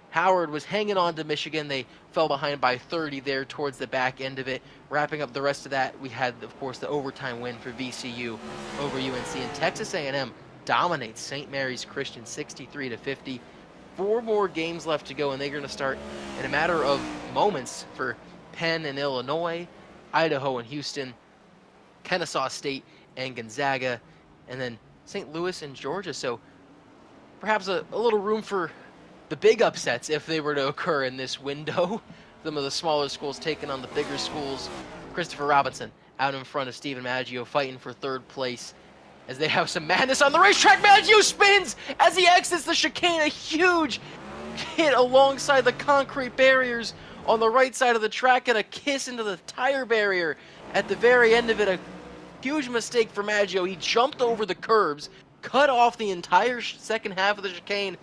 Howard was hanging on to Michigan. They fell behind by 30 there towards the back end of it. Wrapping up the rest of that, we had, of course, the overtime win for VCU over UNC. And Texas A&M dominates St. Mary's Christian 63-50. 4 more games left to go, and they're going to start in a matter of moments for Penn and Illinois, Idaho and Houston, Kennesaw State and Gonzaga, and then St. Louis and Georgia. So perhaps a little room for the big upsets if they were to occur in this window. Some of the smaller schools taking on the bigger schools. Christopher Robinson out in front of Stephen Maggio fighting for 3rd place as they have some madness on the racetrack. Maggio spins as he exits the chicane. A huge hit alongside the concrete barriers on the right side of the track and a kiss into the tire barrier at the very end of it. A huge mistake for Maggio. He jumped over the curbs, cut off the entire second half of the chicane,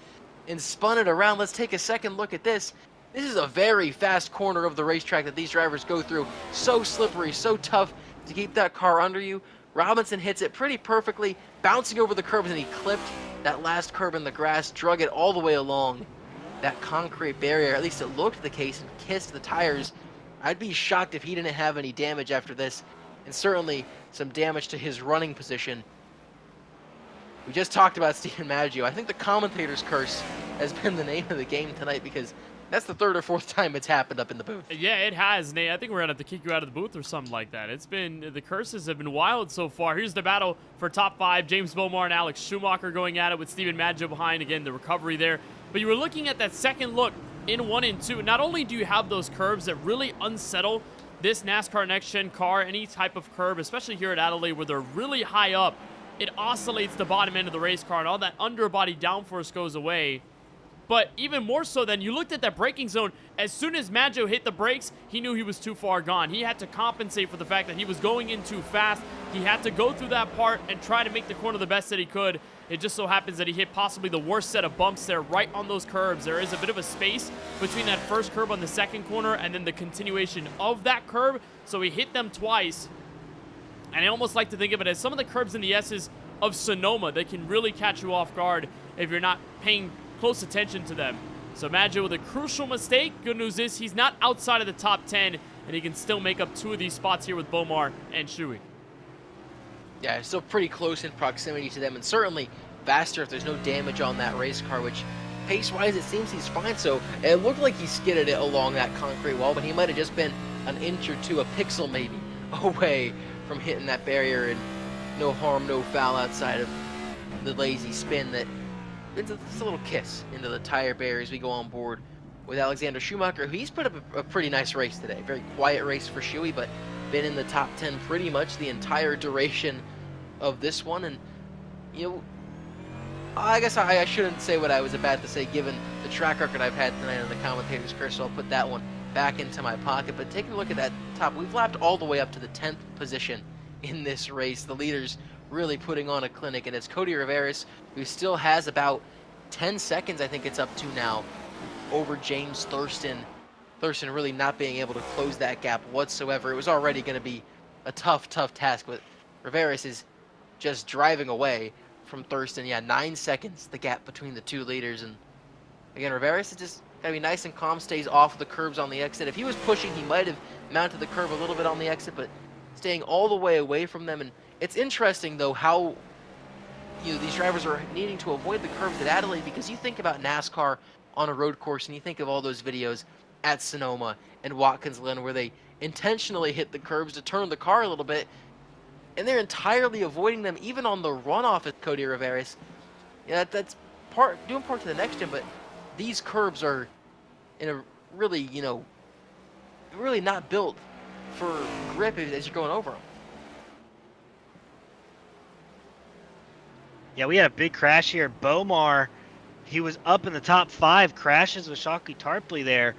and spun it around. Let's take a second look at this. This is a very fast corner of the racetrack that these drivers go through. So slippery, so tough to keep that car under you. Robinson hits it pretty perfectly, bouncing over the curbs, and he clipped that last curb in the grass, drug it all the way along that concrete barrier. At least it looked the case, and kissed the tires. I'd be shocked if he didn't have any damage after this, and certainly some damage to his running position. We just talked about Stephen Maggio. I think the commentator's curse has been the name of the game tonight, because that's the 3rd or 4th time it's happened up in the booth. Yeah, it has, Nate. I think we're going to have to kick you out of the booth or something like that. The curses have been wild so far. Here's the battle for top 5. James Bomar and Alex Schumacher going at it with Stephen Maggio behind. Again, the recovery there. But you were looking at that second look in 1 and 2. Not only do you have those curves that really unsettle this NASCAR next-gen car, any type of curb, especially here at Adelaide where they're really high up, it oscillates the bottom end of the race car, and all that underbody downforce goes away. But even more so than you looked at that braking zone, as soon as Maggio hit the brakes, he knew he was too far gone. He had to compensate for the fact that he was going in too fast. He had to go through that part and try to make the corner the best that he could. It just so happens that he hit possibly the worst set of bumps there right on those curbs. There is a bit of a space between that first curb on the second corner and then the continuation of that curb. So he hit them twice. And I almost like to think of it as some of the curbs in the S's of Sonoma that can really catch you off guard if you're not paying close attention to them. So Maggio with a crucial mistake. Good news is he's not outside of the top 10, and he can still make up 2 of these spots here with Bomar and Shuey. Yeah, still pretty close in proximity to them, and certainly faster if there's no damage on that race car, which pace-wise it seems he's fine. So it looked like he skidded it along that concrete wall, but he might have just been an inch or 2, a pixel maybe, away from hitting that barrier, and no harm, no foul outside of the lazy spin that it's a little kiss into the tire barriers. We go on board with Alexander Schumacher. He's put up a pretty nice race today. Very quiet race for Shuey, but been in the top 10 pretty much the entire duration of this one. And, you know, I guess I shouldn't say what I was about to say given the track record I've had tonight on the commentator's curse, so I'll put that one back into my pocket. But taking a look at that top, we've lapped all the way up to the 10th position in this race. The leaders really putting on a clinic, and it's Cody Riveras, who still has about 10 seconds, I think it's up to now, over James Thurston. Thurston really not being able to close that gap whatsoever. It was already going to be a tough task, but Riveras is just driving away from Thurston. Yeah, 9 seconds, the gap between the 2 leaders. And again, Riveras is just got to be nice and calm, stays off the curbs on the exit. If he was pushing, he might have mounted the curb a little bit on the exit, but staying all the way away from them. And it's interesting, though, how these drivers are needing to avoid the curves at Adelaide, because you think about NASCAR on a road course and you think of all those videos at Sonoma and Watkins Glen where they intentionally hit the curbs to turn the car a little bit, and they're entirely avoiding them even on the runoff at Cody Riveras. Yeah, that's doing part to the next gen, but these curbs are in a really, really not built for grip as you're going over them. Yeah, we had a big crash here. Bomar, he was up in the top 5, crashes with Shockley Tarpley there,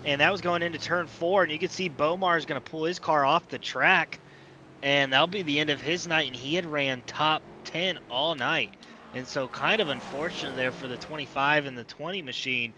and that was going into turn 4, and you can see Bomar is going to pull his car off the track, and that'll be the end of his night, and he had ran top 10 all night. And so kind of unfortunate there for the 25 and the 20 machine.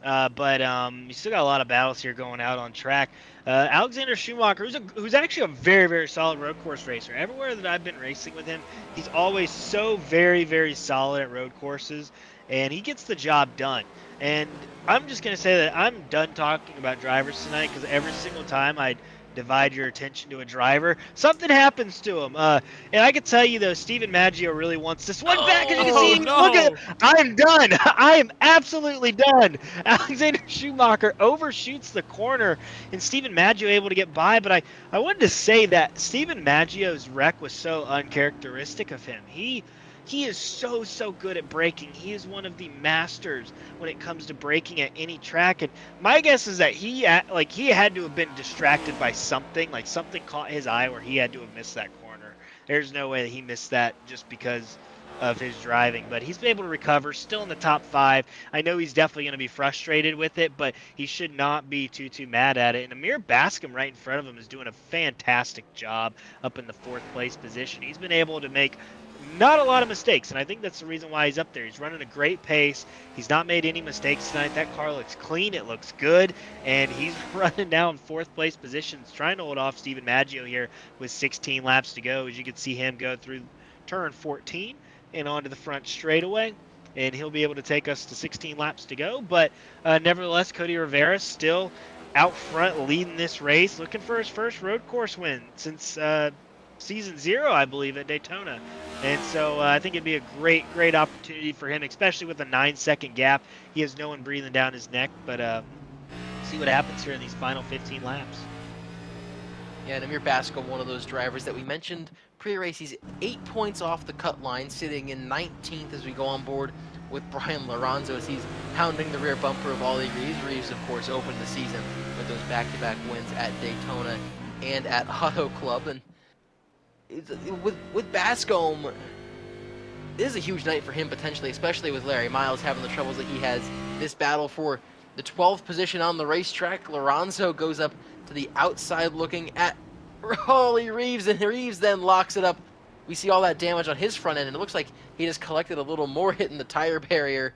But you still got a lot of battles here going out on track. Alexander Schumacher, who's actually a very, very solid road course racer. Everywhere that I've been racing with him, he's always so very, very solid at road courses, and he gets the job done. And I'm just going to say that I'm done talking about drivers tonight, because every single time I divide your attention to a driver, something happens to him. And I can tell you, though, Steven Maggio really wants this one back. As you can see, look at it. I'm done. I am absolutely done. Alexander Schumacher overshoots the corner, and Steven Maggio able to get by. But I wanted to say that Steven Maggio's wreck was so uncharacteristic of him. He is so good at braking. He is one of the masters when it comes to braking at any track. And my guess is that he had to have been distracted by something. Like something caught his eye where he had to have missed that corner. There's no way that he missed that just because of his driving. But he's been able to recover, still in the top 5. I know he's definitely going to be frustrated with it, but he should not be too mad at it. And Amir Bascom right in front of him is doing a fantastic job up in the 4th place position. He's been able to make not a lot of mistakes, and I think that's the reason why he's up there. He's running a great pace. He's not made any mistakes tonight. That car looks clean. It looks good, and he's running down 4th place positions, trying to hold off Steven Maggio here with 16 laps to go. As you can see him go through turn 14 and onto the front straightaway, and he'll be able to take us to 16 laps to go. But nevertheless, Cody Rivera still out front leading this race, looking for his first road course win since season 0, I believe, at Daytona. And so I think it'd be a great opportunity for him, especially with a 9-second gap. He has no one breathing down his neck, but see what happens here in these final 15 laps. Yeah, and Amir Bascom, one of those drivers that we mentioned pre-race. He's 8 points off the cut line, sitting in 19th as we go on board with Brian Lorenzo as he's pounding the rear bumper of Ollie Reeves. Reeves, of course, opened the season with those back-to-back wins at Daytona and at Auto Club. And with Bascom, this is a huge night for him potentially, especially with Larry Miles having the troubles that he has. This battle for the 12th position on the racetrack. Lorenzo goes up to the outside looking at Ollie Reeves, and Reeves then locks it up. We see all that damage on his front end, and it looks like he just collected a little more hitting the tire barrier.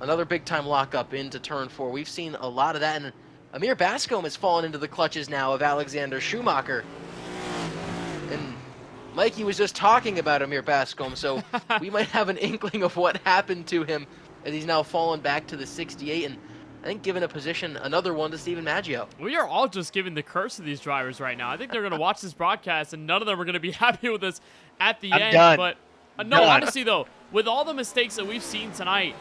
Another big-time lockup into turn 4. We've seen a lot of that, and Amir Bascom has fallen into the clutches now of Alexander Schumacher. And Mikey was just talking about Amir Bascom, so we might have an inkling of what happened to him as he's now fallen back to the 68, and I think given a position, another one to Steven Maggio. We are all just giving the curse to these drivers right now. I think they're going to watch this broadcast, and none of them are going to be happy with us at the end. Done. But no, honestly, though, with all the mistakes that we've seen tonight,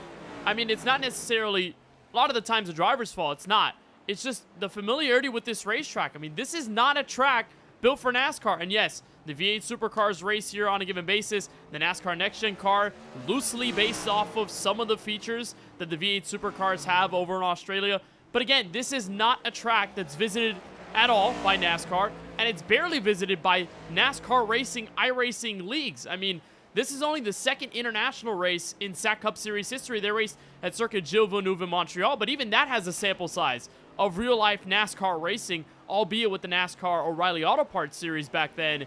I mean, it's not necessarily a lot of the times the driver's fault. It's not. It's just the familiarity with this racetrack. I mean, this is not a track built for NASCAR. And yes, the V8 Supercars race here on a given basis. The NASCAR Next Gen car, loosely based off of some of the features that the V8 Supercars have over in Australia. But again, this is not a track that's visited at all by NASCAR, and it's barely visited by NASCAR racing, iRacing leagues. I mean, this is only the 2nd international race in SAAC Cup Series history. They raced at Circuit Gilles Villeneuve in Montreal, but even that has a sample size of real-life NASCAR racing, albeit with the NASCAR O'Reilly Auto Parts Series back then.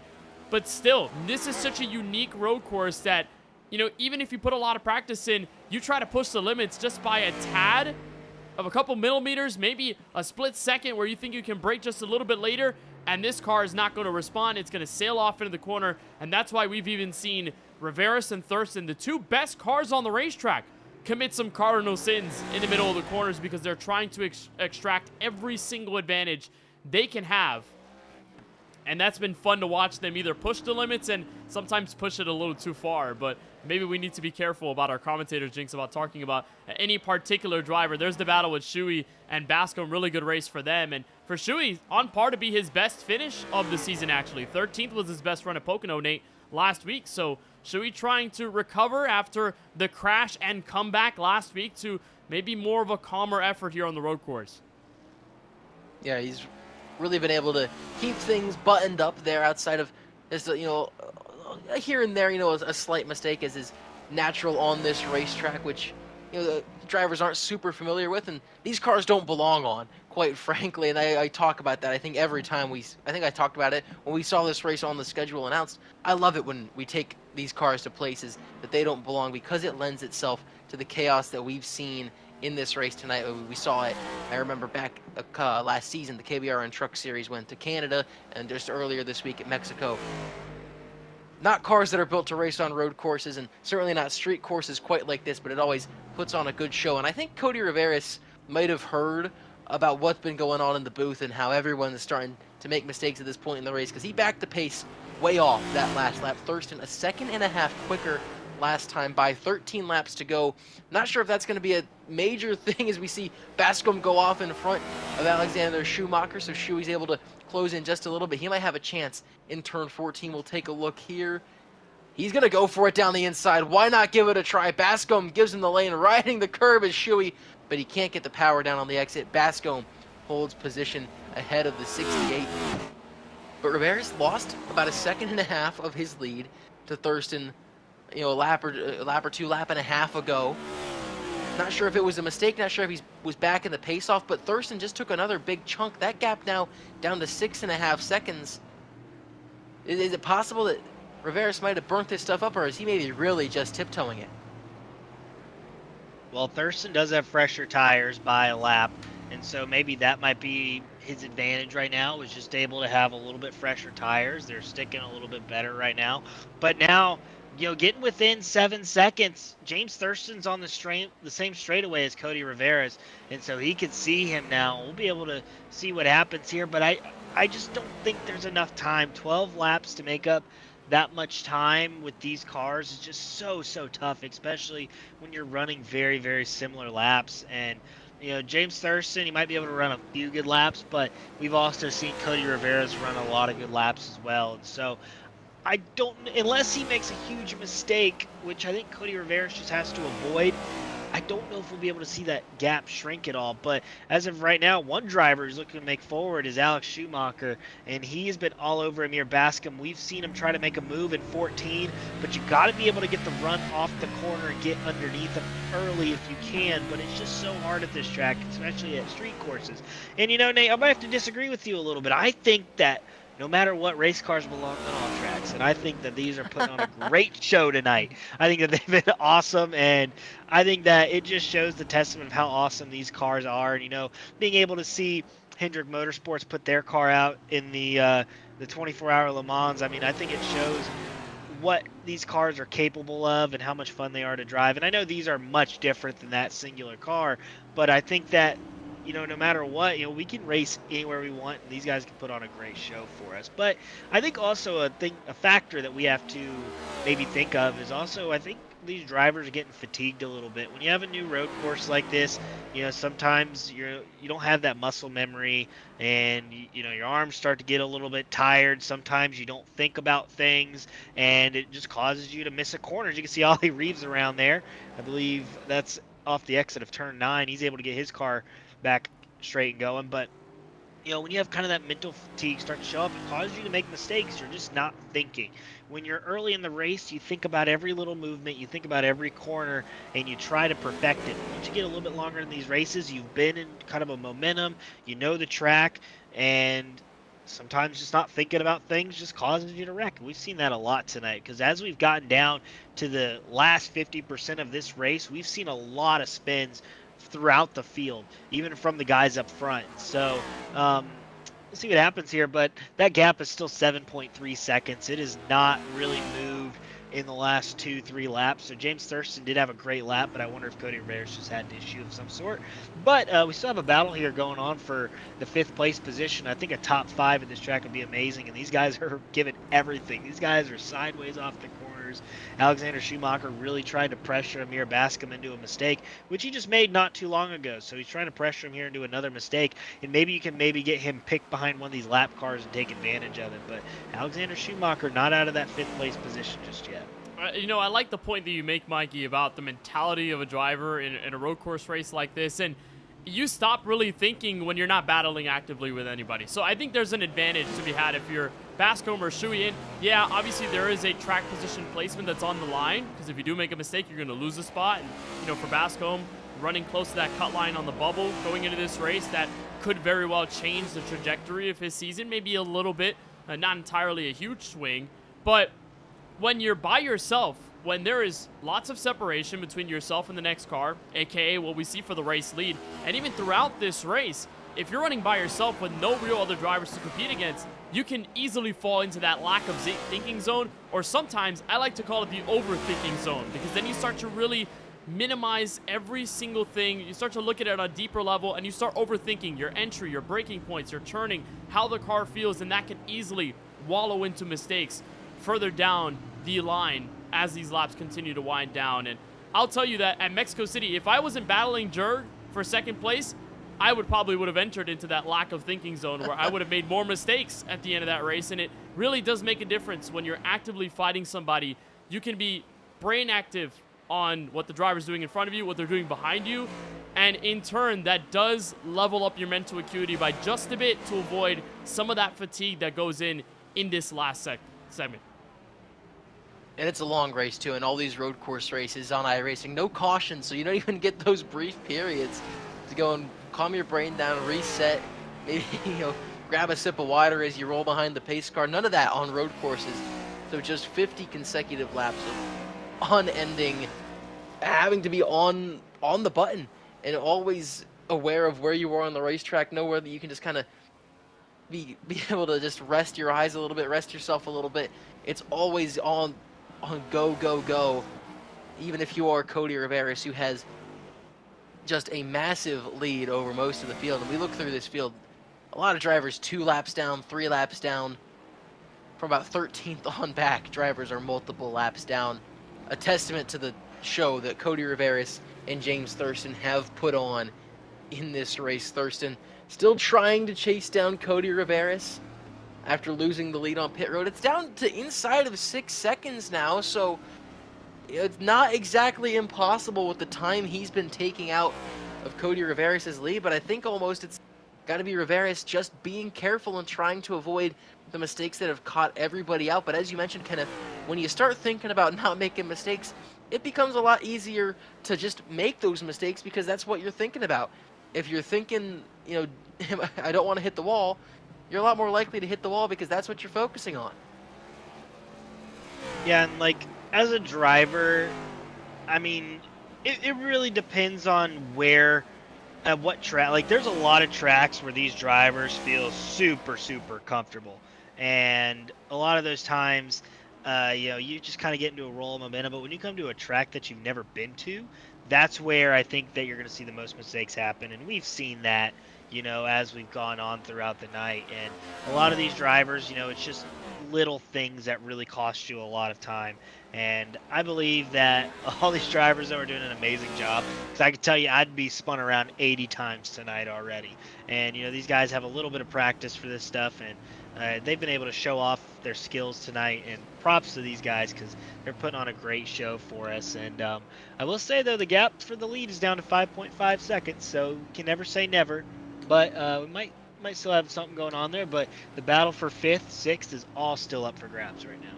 But still, this is such a unique road course that, you know, even if you put a lot of practice in, you try to push the limits just by a tad of a couple millimeters, maybe a split second where you think you can brake just a little bit later, and this car is not going to respond. It's going to sail off into the corner, and that's why we've even seen Riveras and Thurston, the 2 best cars on the racetrack, commit some cardinal sins in the middle of the corners because they're trying to extract every single advantage they can have. And that's been fun to watch them either push the limits and sometimes push it a little too far. But maybe we need to be careful about our commentators, Jinx, about talking about any particular driver. There's the battle with Shuey and Bascom. Really good race for them. And for Shuey, on par to be his best finish of the season, actually. 13th was his best run at Pocono, Nate, last week. So Shuey trying to recover after the crash and comeback last week to maybe more of a calmer effort here on the road course. Yeah, he's really been able to keep things buttoned up there outside of just, you know, here and there, you know, a slight mistake as is natural on this racetrack, which the drivers aren't super familiar with, and these cars don't belong on, quite frankly. And I talk about that. I think every time I think I talked about it when we saw this race on the schedule announced. I love it when we take these cars to places that they don't belong because it lends itself to the chaos that we've seen in this race tonight. We saw it. I remember back last season, the KBRN Truck Series went to Canada, and just earlier this week at Mexico. Not cars that are built to race on road courses, and certainly not street courses quite like this, but it always puts on a good show. And I think Cody Riveras might have heard about what's been going on in the booth and how everyone is starting to make mistakes at this point in the race, because he backed the pace way off that last lap. Thurston a second and a half quicker last time by 13 laps to go. Not sure if that's going to be a major thing as we see Bascom go off in front of Alexander Schumacher, so Shuey's able to close in just a little bit. He might have a chance in turn 14. We'll take a look here. He's going to go for it down the inside. Why not give it a try? Bascom gives him the lane, riding the curb is Shuey, but he can't get the power down on the exit. Bascom holds position ahead of the 68. But Riveras lost about a second and a half of his lead to Thurston, a lap or two, lap and a half ago. Not sure if it was a mistake, not sure if he was back in the pace-off, but Thurston just took another big chunk. That gap now down to 6.5 seconds. Is it possible that Riveras might have burnt this stuff up, or is he maybe really just tiptoeing it? Well, Thurston does have fresher tires by a lap, and so maybe that might be his advantage right now, is just able to have a little bit fresher tires. They're sticking a little bit better right now. But now, getting within 7 seconds, James Thurston's on the same straightaway as Cody Riveras, and so he could see him now. We'll be able to see what happens here, but I just don't think there's enough time. 12 laps to make up that much time with these cars is just so tough, especially when you're running very, very similar laps. And James Thurston, he might be able to run a few good laps, but we've also seen Cody Riveras run a lot of good laps as well. And so I don't, unless he makes a huge mistake, which I think Cody Riveras just has to avoid, I don't know if we'll be able to see that gap shrink at all. But as of right now, one driver who's looking to make forward is Alex Schumacher, and he's been all over Amir Bascom. We've seen him try to make a move in 14, but you got to be able to get the run off the corner and get underneath him early if you can, but it's just so hard at this track, especially at street courses. And Nate, I might have to disagree with you a little bit. I think that no matter what, race cars belong on all tracks, and I think that these are putting on a great show tonight. I think that they've been awesome, and I think that it just shows the testament of how awesome these cars are. And being able to see Hendrick Motorsports put their car out in the 24-hour Le Mans, I mean, I think it shows what these cars are capable of and how much fun they are to drive. And I know these are much different than that singular car, but I think that no matter what, we can race anywhere we want, and these guys can put on a great show for us. But I think also a factor that we have to maybe think of is also, I think these drivers are getting fatigued a little bit. When you have a new road course like this, sometimes you don't have that muscle memory, and your arms start to get a little bit tired. Sometimes you don't think about things, and it just causes you to miss a corner. As you can see Ollie Reeves around there. I believe that's off the exit of turn 9. He's able to get his car back straight and going. But when you have kind of that mental fatigue start to show up, it causes you to make mistakes. You're just not thinking. When you're early in the race, you think about every little movement, you think about every corner, and you try to perfect it. Once you get a little bit longer in these races, you've been in kind of a momentum, you know the track, and sometimes just not thinking about things just causes you to wreck. We've seen that a lot tonight, because as we've gotten down to the last 50% of this race, we've seen a lot of spins throughout the field, even from the guys up front. So we'll see what happens here, but that gap is still 7.3 seconds. It has not really moved in the last 2-3 laps. So James Thurston did have a great lap, but I wonder if Cody Riveras just had an issue of some sort. But we still have a battle here going on for the 5th place position. I think a top 5 at this track would be amazing, and these guys are giving everything. These guys are sideways off the corners. Alexander Schumacher really tried to pressure Amir Bascom into a mistake, which he just made not too long ago. So he's trying to pressure him here into another mistake, and maybe you can get him picked behind one of these lap cars and take advantage of it. But Alexander Schumacher not out of that 5th place position just yet. I like the point that you make, Mikey, about the mentality of a driver in a road course race like this. And you stop really thinking when you're not battling actively with anybody. So I think there's an advantage to be had if you're Bascombe or Shuey in, yeah, obviously there is a track position placement that's on the line, because if you do make a mistake, you're going to lose a spot. And, you know, for Bascombe, running close to that cut line on the bubble going into this race, that could very well change the trajectory of his season, maybe a little bit, not entirely a huge swing. But when you're by yourself, when there is lots of separation between yourself and the next car, aka what we see for the race lead, and even throughout this race, if you're running by yourself with no real other drivers to compete against, you can easily fall into that lack of thinking zone, or sometimes I like to call it the overthinking zone, because then you start to really minimize every single thing. You start to look at it on a deeper level, and you start overthinking your entry, your braking points, your turning, how the car feels, and that can easily wallow into mistakes further down the line as these laps continue to wind down. And I'll tell you that at Mexico City, if I wasn't battling Jurg for second place, I would have entered into that lack of thinking zone where I would have made more mistakes at the end of that race. And it really does make a difference when you're actively fighting somebody. You can be brain active on what the driver's doing in front of you, what they're doing behind you, and in turn, that does level up your mental acuity by just a bit to avoid some of that fatigue that goes in this last segment. And it's a long race too, and all these road course races on iRacing, no caution, so you don't even get those brief periods to go and calm your brain down, reset, maybe grab a sip of water as you roll behind the pace car. None of that on road courses. So just 50 consecutive laps of unending, having to be on the button and always aware of where you are on the racetrack, know where that you can just kind of be able to just rest your eyes a little bit, rest yourself a little bit. It's always on go, go, go. Even if you are Cody Riveras, who has just a massive lead over most of the field. And we look through this field, a lot of drivers 2 laps down, 3 laps down. From about 13th on back, drivers are multiple laps down. A testament to the show that Cody Riveras and James Thurston have put on in this race. Thurston still trying to chase down Cody Riveras after losing the lead on pit road. It's down to inside of 6 seconds now, so it's not exactly impossible with the time he's been taking out of Cody Riveras' lead, but I think almost it's got to be Riveras just being careful and trying to avoid the mistakes that have caught everybody out. But as you mentioned, Kenneth, when you start thinking about not making mistakes, it becomes a lot easier to just make those mistakes because that's what you're thinking about. If you're thinking, I don't want to hit the wall, you're a lot more likely to hit the wall because that's what you're focusing on. Yeah, and as a driver, I mean, it really depends on where, at what track. There's a lot of tracks where these drivers feel super, super comfortable. And a lot of those times, you just kind of get into a roll of momentum. But when you come to a track that you've never been to, that's where I think that you're going to see the most mistakes happen. And we've seen that, as we've gone on throughout the night. And a lot of these drivers, it's just little things that really cost you a lot of time. And I believe that all these drivers are doing an amazing job, because I can tell you I'd be spun around 80 times tonight already. And, these guys have a little bit of practice for this stuff, and they've been able to show off their skills tonight. And props to these guys, because they're putting on a great show for us. And I will say, though, the gap for the lead is down to 5.5 seconds, so we can never say never. But we might still have something going on there, but the battle for 5th, 6th is all still up for grabs right now.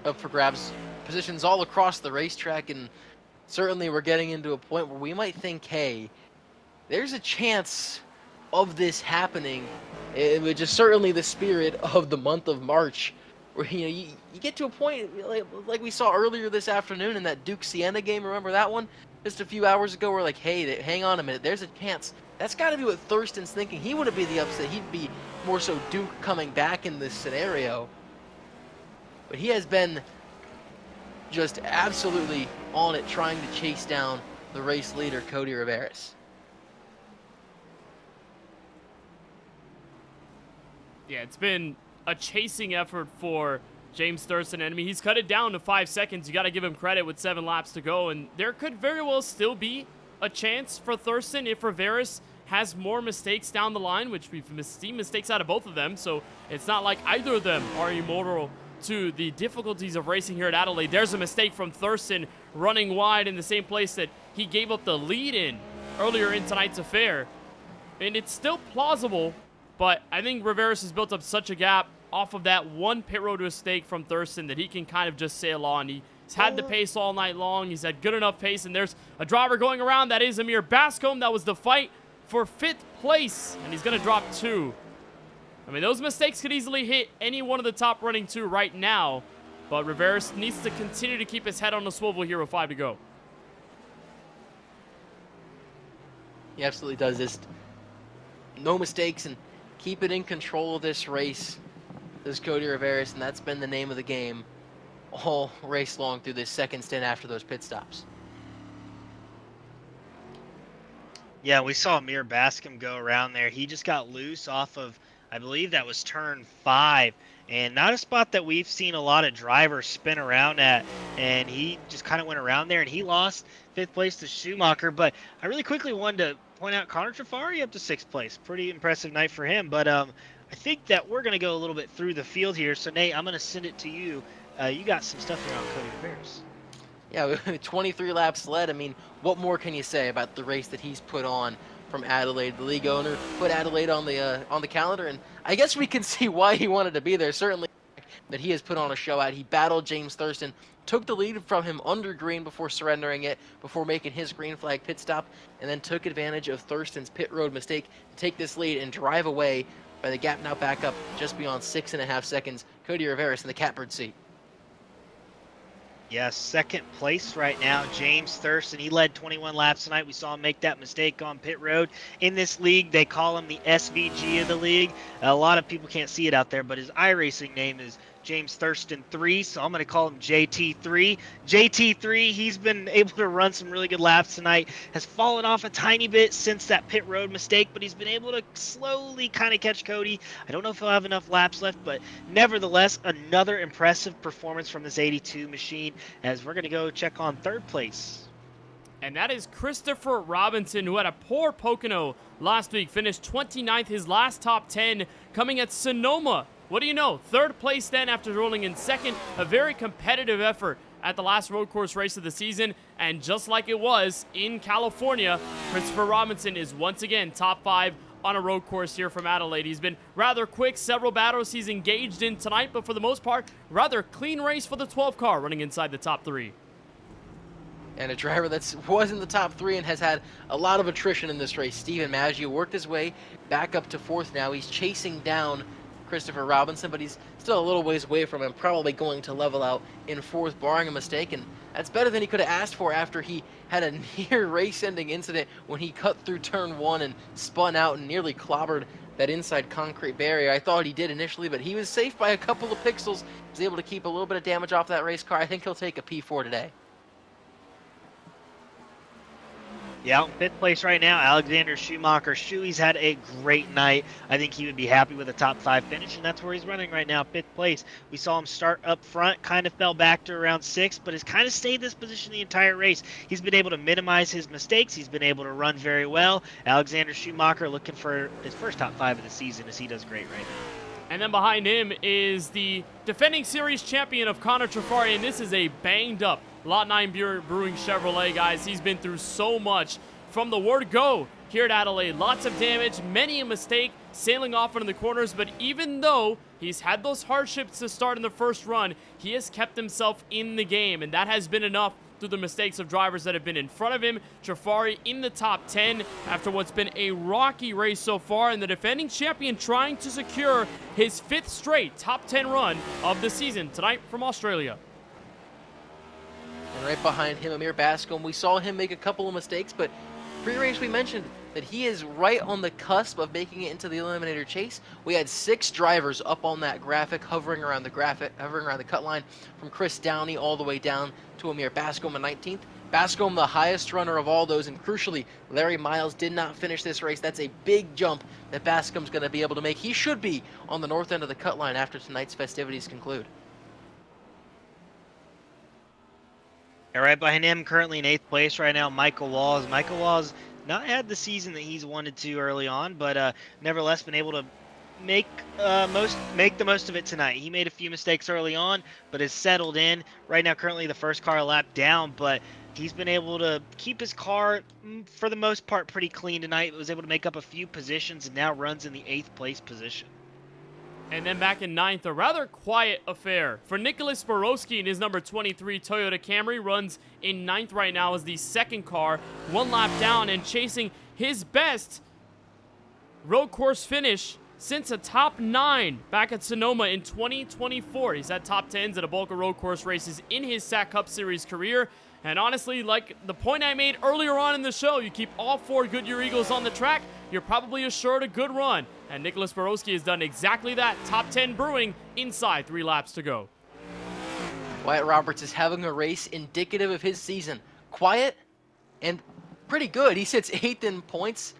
Up for grabs, positions all across the racetrack, and certainly we're getting into a point where we might think, hey, there's a chance of this happening, which is certainly the spirit of the month of March, where you get to a point like we saw earlier this afternoon in that Duke Siena game. Remember that one just a few hours ago? We're like, hey, hang on a minute, there's a chance. That's got to be what Thurston's thinking. He wouldn't be the upset. He'd be more so Duke coming back in this scenario. But he has been just absolutely on it, trying to chase down the race leader, Cody Riveras. Yeah, it's been a chasing effort for James Thurston. And I mean, he's cut it down to 5 seconds. You got to give him credit with 7 laps to go. And there could very well still be a chance for Thurston if Riveras has more mistakes down the line, which we've seen mistakes out of both of them. So it's not like either of them are immortal to the difficulties of racing here at Adelaide. There's a mistake from Thurston running wide in the same place that he gave up the lead in earlier in tonight's affair. And it's still plausible, but I think Riveras has built up such a gap off of that one pit road mistake from Thurston that he can kind of just sail on. He's had the pace all night long. He's had good enough pace, and there's a driver going around. That is Amir Bascombe. That was the fight for 5th place, and he's going to drop 2. I mean, those mistakes could easily hit any one of the top running 2 right now, but Riveros needs to continue to keep his head on the swivel here with 5 to go. He absolutely does this. No mistakes and keep it in control of this race. This Cody Riveros, and that's been the name of the game all race long through this second stint after those pit stops. Yeah, we saw Amir Bascombe go around there. He just got loose off of, I believe that was turn 5, and not a spot that we've seen a lot of drivers spin around at, and he just kind of went around there, and he lost 5th place to Schumacher. But I really quickly wanted to point out Connor Trafari up to 6th place. Pretty impressive night for him, but I think that we're going to go a little bit through the field here. So, Nate, I'm going to send it to you. You got some stuff here on Cody Riveros. Yeah, 23 laps led. I mean, what more can you say about the race that he's put on from Adelaide? The league owner put Adelaide on the calendar, and I guess we can see why he wanted to be there. Certainly that he has put on a show out. He battled James Thurston, took the lead from him under green before surrendering it, before making his green flag pit stop, and then took advantage of Thurston's pit road mistake to take this lead and drive away by the gap now back up just beyond 6.5 seconds. Cody Riveros in the catbird seat. Yeah, 2nd place right now, James Thurston. He led 21 laps tonight. We saw him make that mistake on pit road. In this league, they call him the SVG of the league. A lot of people can't see it out there, but his iRacing name is James Thurston 3, so I'm going to call him JT3. JT3, he's been able to run some really good laps tonight, has fallen off a tiny bit since that pit road mistake, but he's been able to slowly kind of catch Cody. I don't know if he'll have enough laps left, but nevertheless, another impressive performance from this 82 machine, as we're going to go check on 3rd place. And that is Christopher Robinson, who had a poor Pocono last week, finished 29th, his last top 10 coming at Sonoma. What do you know? 3rd place then after rolling in 2nd. A very competitive effort at the last road course race of the season. And just like it was in California, Christopher Robinson is once again top 5 on a road course here from Adelaide. He's been rather quick, several battles he's engaged in tonight, but for the most part, rather clean race for the 12 car running inside the top 3. And a driver that was in the top 3 and has had a lot of attrition in this race. Steven Maggio worked his way back up to 4th now. He's chasing down Christopher Robinson, but he's still a little ways away from him, probably going to level out in 4th, barring a mistake, and that's better than he could have asked for after he had a near race-ending incident when he cut through turn 1 and spun out and nearly clobbered that inside concrete barrier. I thought he did initially, but he was safe by a couple of pixels. He was able to keep a little bit of damage off that race car. I think he'll take a P4 today. Yeah, out in 5th place right now, Alexander Schumacher. Shuey's had a great night. I think he would be happy with a top 5 finish, and that's where he's running right now, 5th place. We saw him start up front, kind of fell back to around 6th, but has kind of stayed this position the entire race. He's been able to minimize his mistakes. He's been able to run very well. Alexander Schumacher looking for his first top 5 of the season, as he does great right now. And then behind him is the defending series champion of Connor Trafari, and this is a banged up Lot 9 Brewing Chevrolet, guys. He's been through so much from the word go here at Adelaide. Lots of damage, many a mistake, sailing off into the corners, but even though he's had those hardships to start in the first run, he has kept himself in the game, and that has been enough through the mistakes of drivers that have been in front of him. Trafari in the top 10 after what's been a rocky race so far, and the defending champion trying to secure his 5th straight top 10 run of the season tonight from Australia. And right behind him, Amir Bascombe. We saw him make a couple of mistakes, but pre-race we mentioned that he is right on the cusp of making it into the Eliminator chase. We had 6 drivers up on that graphic, hovering around the cut line, from Chris Downey all the way down to Amir Bascombe in 19th. Bascombe, the highest runner of all those, and crucially, Larry Miles did not finish this race. That's a big jump that Bascombe's going to be able to make. He should be on the north end of the cut line after tonight's festivities conclude. And right behind him, currently in 8th place right now, Michael Walls. Michael Walls not had the season that he's wanted to early on, but nevertheless been able to make the most of it tonight. He made a few mistakes early on, but has settled in. Right now, currently the first car a lap down, but he's been able to keep his car, for the most part, pretty clean tonight. Was able to make up a few positions and now runs in the 8th place position. And then back in 9th, a rather quiet affair for Nicholas Borowski in his number 23 Toyota Camry. Runs in 9th right now as the second car, 1 lap down and chasing his best road course finish since a top 9 back at Sonoma in 2024. He's had top 10s at a bulk of road course races in his SAAC Cup Series career. And honestly, like the point I made earlier on in the show, you keep all 4 Goodyear Eagles on the track, you're probably assured a good run. And Nicholas Borowski has done exactly that. Top 10 brewing inside 3 laps to go. Wyatt Roberts is having a race indicative of his season. Quiet and pretty good. He sits 8th in points,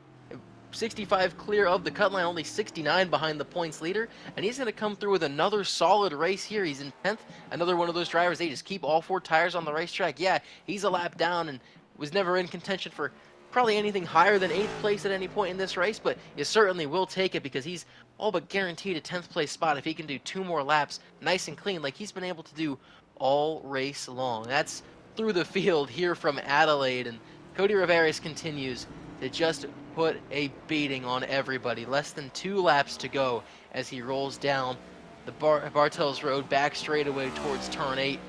65 clear of the cut line, only 69 behind the points leader, and he's going to come through with another solid race here. He's in 10th, another one of those drivers, they just keep all 4 tires on the racetrack. Yeah, he's a lap down and was never in contention for probably anything higher than 8th place at any point in this race, but you certainly will take it because he's all but guaranteed a 10th place spot if he can do 2 more laps nice and clean like he's been able to do all race long. That's through the field here from Adelaide, and Cody Riveras continues to just put a beating on everybody. Less than 2 laps to go as he rolls down the Bartels Road back straightaway towards turn 8.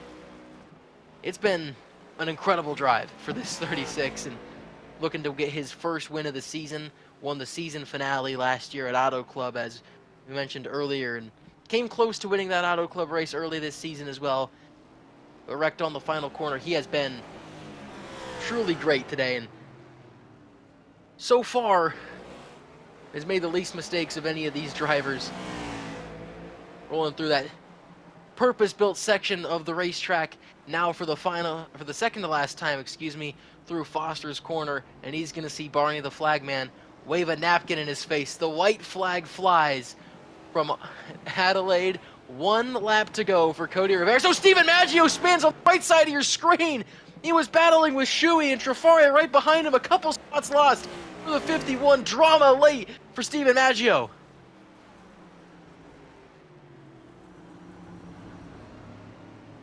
It's been an incredible drive for this 36, and looking to get his first win of the season. Won the season finale last year at Auto Club, as we mentioned earlier, and came close to winning that Auto Club race early this season as well. But wrecked on the final corner. He has been truly great today, and so far has made the least mistakes of any of these drivers. Rolling through that purpose-built section of the racetrack now for the second to last time, through Foster's corner, and he's going to see Barney the flagman wave a napkin in his face. The white flag flies from Adelaide. 1 lap to go for Cody Rivera. So Stephen Maggio spins on the right side of your screen. He was battling with Shuey and Trafaria right behind him. A couple spots lost for the 51. Drama late for Stephen Maggio.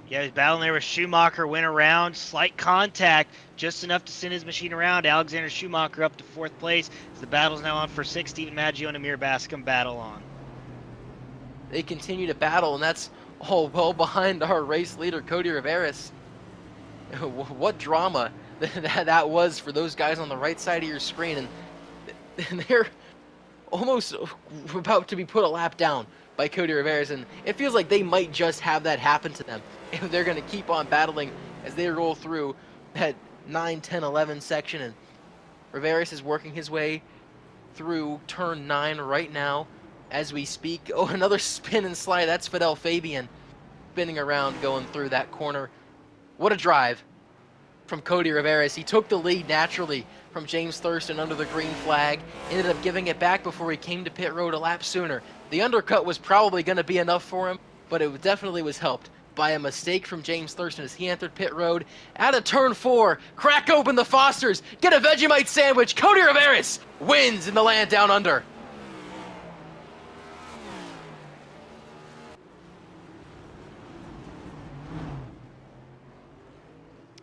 Yeah, he was battling there with Schumacher, went around, slight contact, just enough to send his machine around. Alexander Schumacher up to 4th place. As the battle's now on for 6th. Stephen Maggio and Amir Bascom battle on. They continue to battle, and that's all well behind our race leader, Cody Riveras. What drama that was for those guys on the right side of your screen, and they're almost about to be put a lap down by Cody Riveras, and it feels like they might just have that happen to them if they're going to keep on battling as they roll through that 9, 10, 11 section. And Riveras is working his way through turn 9 right now as we speak. Oh, another spin and slide. That's Fidel Fabian spinning around going through that corner. What a drive from Cody Riveras. He took the lead naturally from James Thurston under the green flag, ended up giving it back before he came to pit road a lap sooner. The undercut was probably going to be enough for him, but it definitely was helped by a mistake from James Thurston as he entered pit road. Out of turn 4, crack open the Fosters, get a Vegemite sandwich. Cody Riveras wins in the land down under.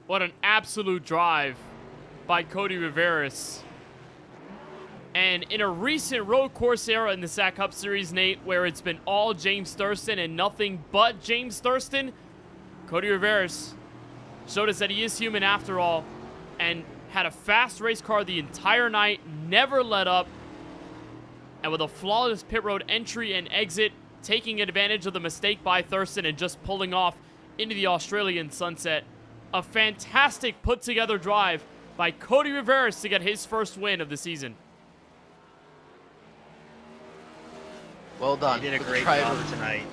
What an absolute drive by Cody Riveras. And in a recent road course era in the SAAC Cup Series, Nate, where it's been all James Thurston and nothing but James Thurston, Cody Riveras showed us that he is human after all and had a fast race car the entire night, never let up, and with a flawless pit road entry and exit, taking advantage of the mistake by Thurston and just pulling off into the Australian sunset. A fantastic put-together drive by Cody Riveras to get his first win of the season. Well done. He did a great job tonight. I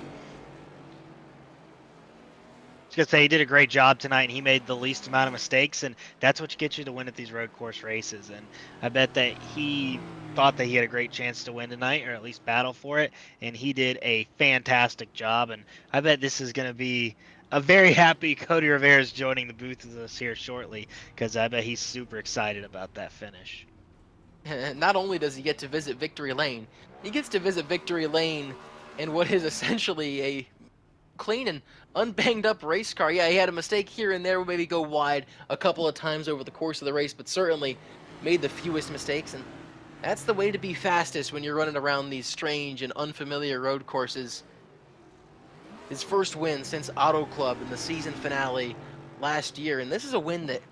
was going to say he did a great job tonight, and he made the least amount of mistakes, and that's what gets you to win at these road course races. And I bet that he thought that he had a great chance to win tonight, or at least battle for it, and he did a fantastic job. And I bet this is going to be a very happy Cody Riveras joining the booth with us here shortly, because I bet he's super excited about that finish. Not only does he get to visit Victory Lane, he gets to visit Victory Lane in what is essentially a clean and unbanged up race car. Yeah, he had a mistake here and there, maybe go wide a couple of times over the course of the race, but certainly made the fewest mistakes. And That's the way to be fastest when you're running around these strange and unfamiliar road courses. His first win since Auto Club in the season finale last year, and this is a win that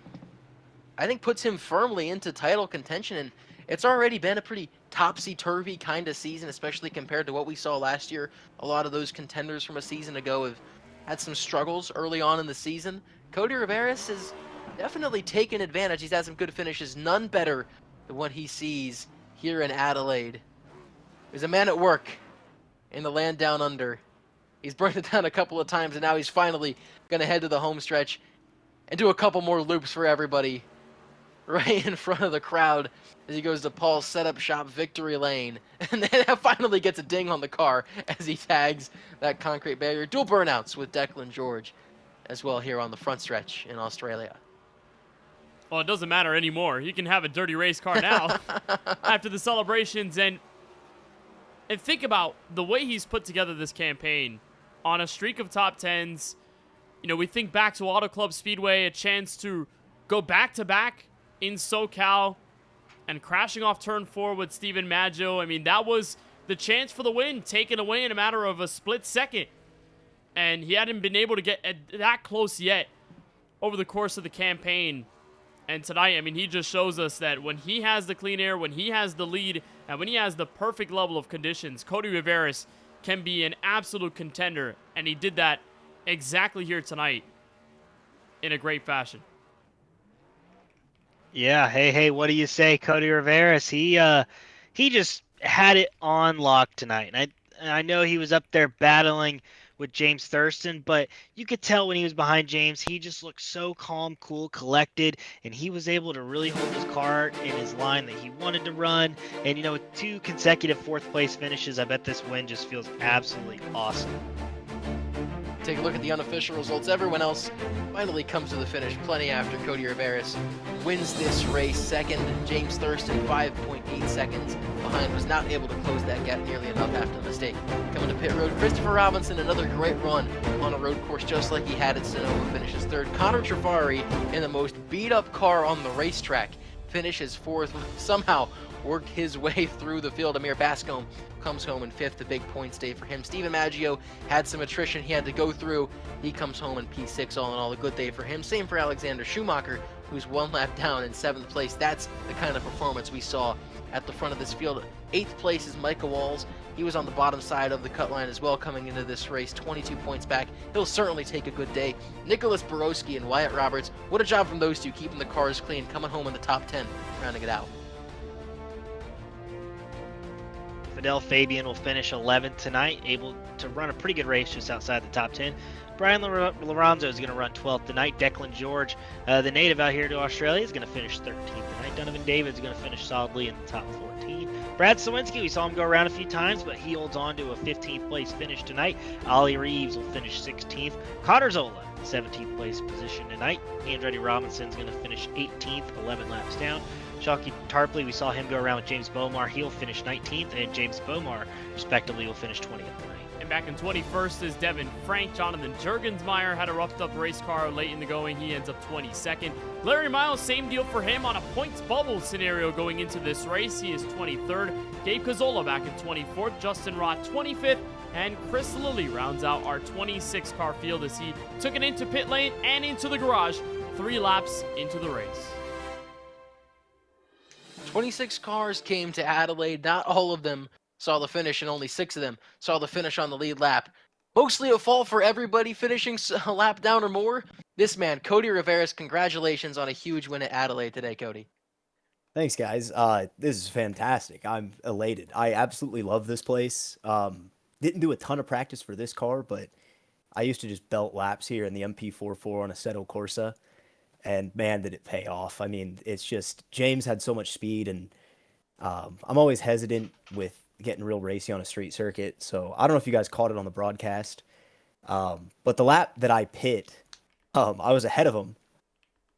I think puts him firmly into title contention, and it's already been a pretty topsy-turvy kind of season, especially compared to what we saw last year. A lot of those contenders from a season ago have had some struggles early on in the season. Cody Riveras has definitely taken advantage. He's had some good finishes, none better than what he sees here in Adelaide. There's a man at work in the land down under. He's burned it down a couple of times, and now he's finally going to head to the home stretch and do a couple more loops for everybody right in front of the crowd as he goes to Paul's setup shop victory lane, and then finally gets a ding on the car as he tags that concrete barrier. Dual burnouts with Declan George as well here on the front stretch in Australia. Well, it doesn't matter anymore. He can have a dirty race car now after the celebrations. And think about the way he's put together this campaign on a streak of top 10s. You know, we think back to Auto Club Speedway, a chance to go back-to-back in SoCal and crashing off turn 4 with Steven Maggio. I mean, that was the chance for the win taken away in a matter of a split second. And he hadn't been able to get that close yet over the course of the campaign. And tonight, I mean, he just shows us that when he has the clean air, when he has the lead, and when he has the perfect level of conditions, Cody Riveras can be an absolute contender. And he did that exactly here tonight in a great fashion. Yeah, hey, what do you say, Cody Riveras? He just had it on lock tonight. And I know he was up there battling with James Thurston, but you could tell when he was behind James, he just looked so calm, cool, collected, and he was able to really hold his car in his line that he wanted to run. And, you know, with 2 consecutive 4th place finishes, I bet this win just feels absolutely awesome. Take a look at the unofficial results. Everyone else finally comes to the finish plenty after Cody Riveras wins this race. Second, James Thurston, 5.8 seconds behind, was not able to close that gap nearly enough after the mistake. Coming to pit road, Christopher Robinson, another great run on a road course just like he had at Sonoma, finishes 3rd. Connor Trafari, in the most beat-up car on the racetrack, finishes 4th. Somehow worked his way through the field. Amir Bascombe comes home in 5th, a big points day for him. Steven Maggio had some attrition he had to go through. He comes home in P6, all in all, a good day for him. Same for Alexander Schumacher, who's 1 lap down in 7th place. That's the kind of performance we saw at the front of this field. 8th place is Micah Walls. He was on the bottom side of the cut line as well coming into this race, 22 points back. He'll certainly take a good day. Nicholas Borowski and Wyatt Roberts, what a job from those two, keeping the cars clean, coming home in the top 10, rounding it out. Fidel Fabian will finish 11th tonight, able to run a pretty good race just outside the top 10. Brian Lorenzo is going to run 12th tonight. Declan George, the native out here to Australia, is going to finish 13th tonight. Donovan David is going to finish solidly in the top 14. Brad Sawinski, we saw him go around a few times, but he holds on to a 15th place finish tonight. Ollie Reeves will finish 16th. Cotter Zola, 17th place position tonight. Andretti Robinson is going to finish 18th, 11 laps down. Shockey Tarpley, we saw him go around with James Bomar. He'll finish 19th, and James Bomar, respectively, will finish 20th tonight. And back in 21st is Devin Frank. Jonathan Jurgensmeyer had a roughed up race car late in the going. He ends up 22nd. Larry Miles, same deal for him on a points bubble scenario going into this race. He is 23rd. Gabe Cazzola back in 24th. Justin Rott 25th. And Chris Lilly rounds out our 26 car field as he took it into pit lane and into the garage 3 laps into the race. 26 cars came to Adelaide. Not all of them saw the finish, and only 6 of them saw the finish on the lead lap. Mostly a fault for everybody finishing a lap down or more. This man, Cody Riveras, congratulations on a huge win at Adelaide today, Cody. Thanks, guys. This is fantastic. I'm elated. I absolutely love this place. Didn't do a ton of practice for this car, but I used to just belt laps here in the MP44 on a Assetto Corsa. And man, did it pay off. I mean, it's just, James had so much speed, and I'm always hesitant with getting real racy on a street circuit. So I don't know if you guys caught it on the broadcast. But the lap that I pit, I was ahead of him.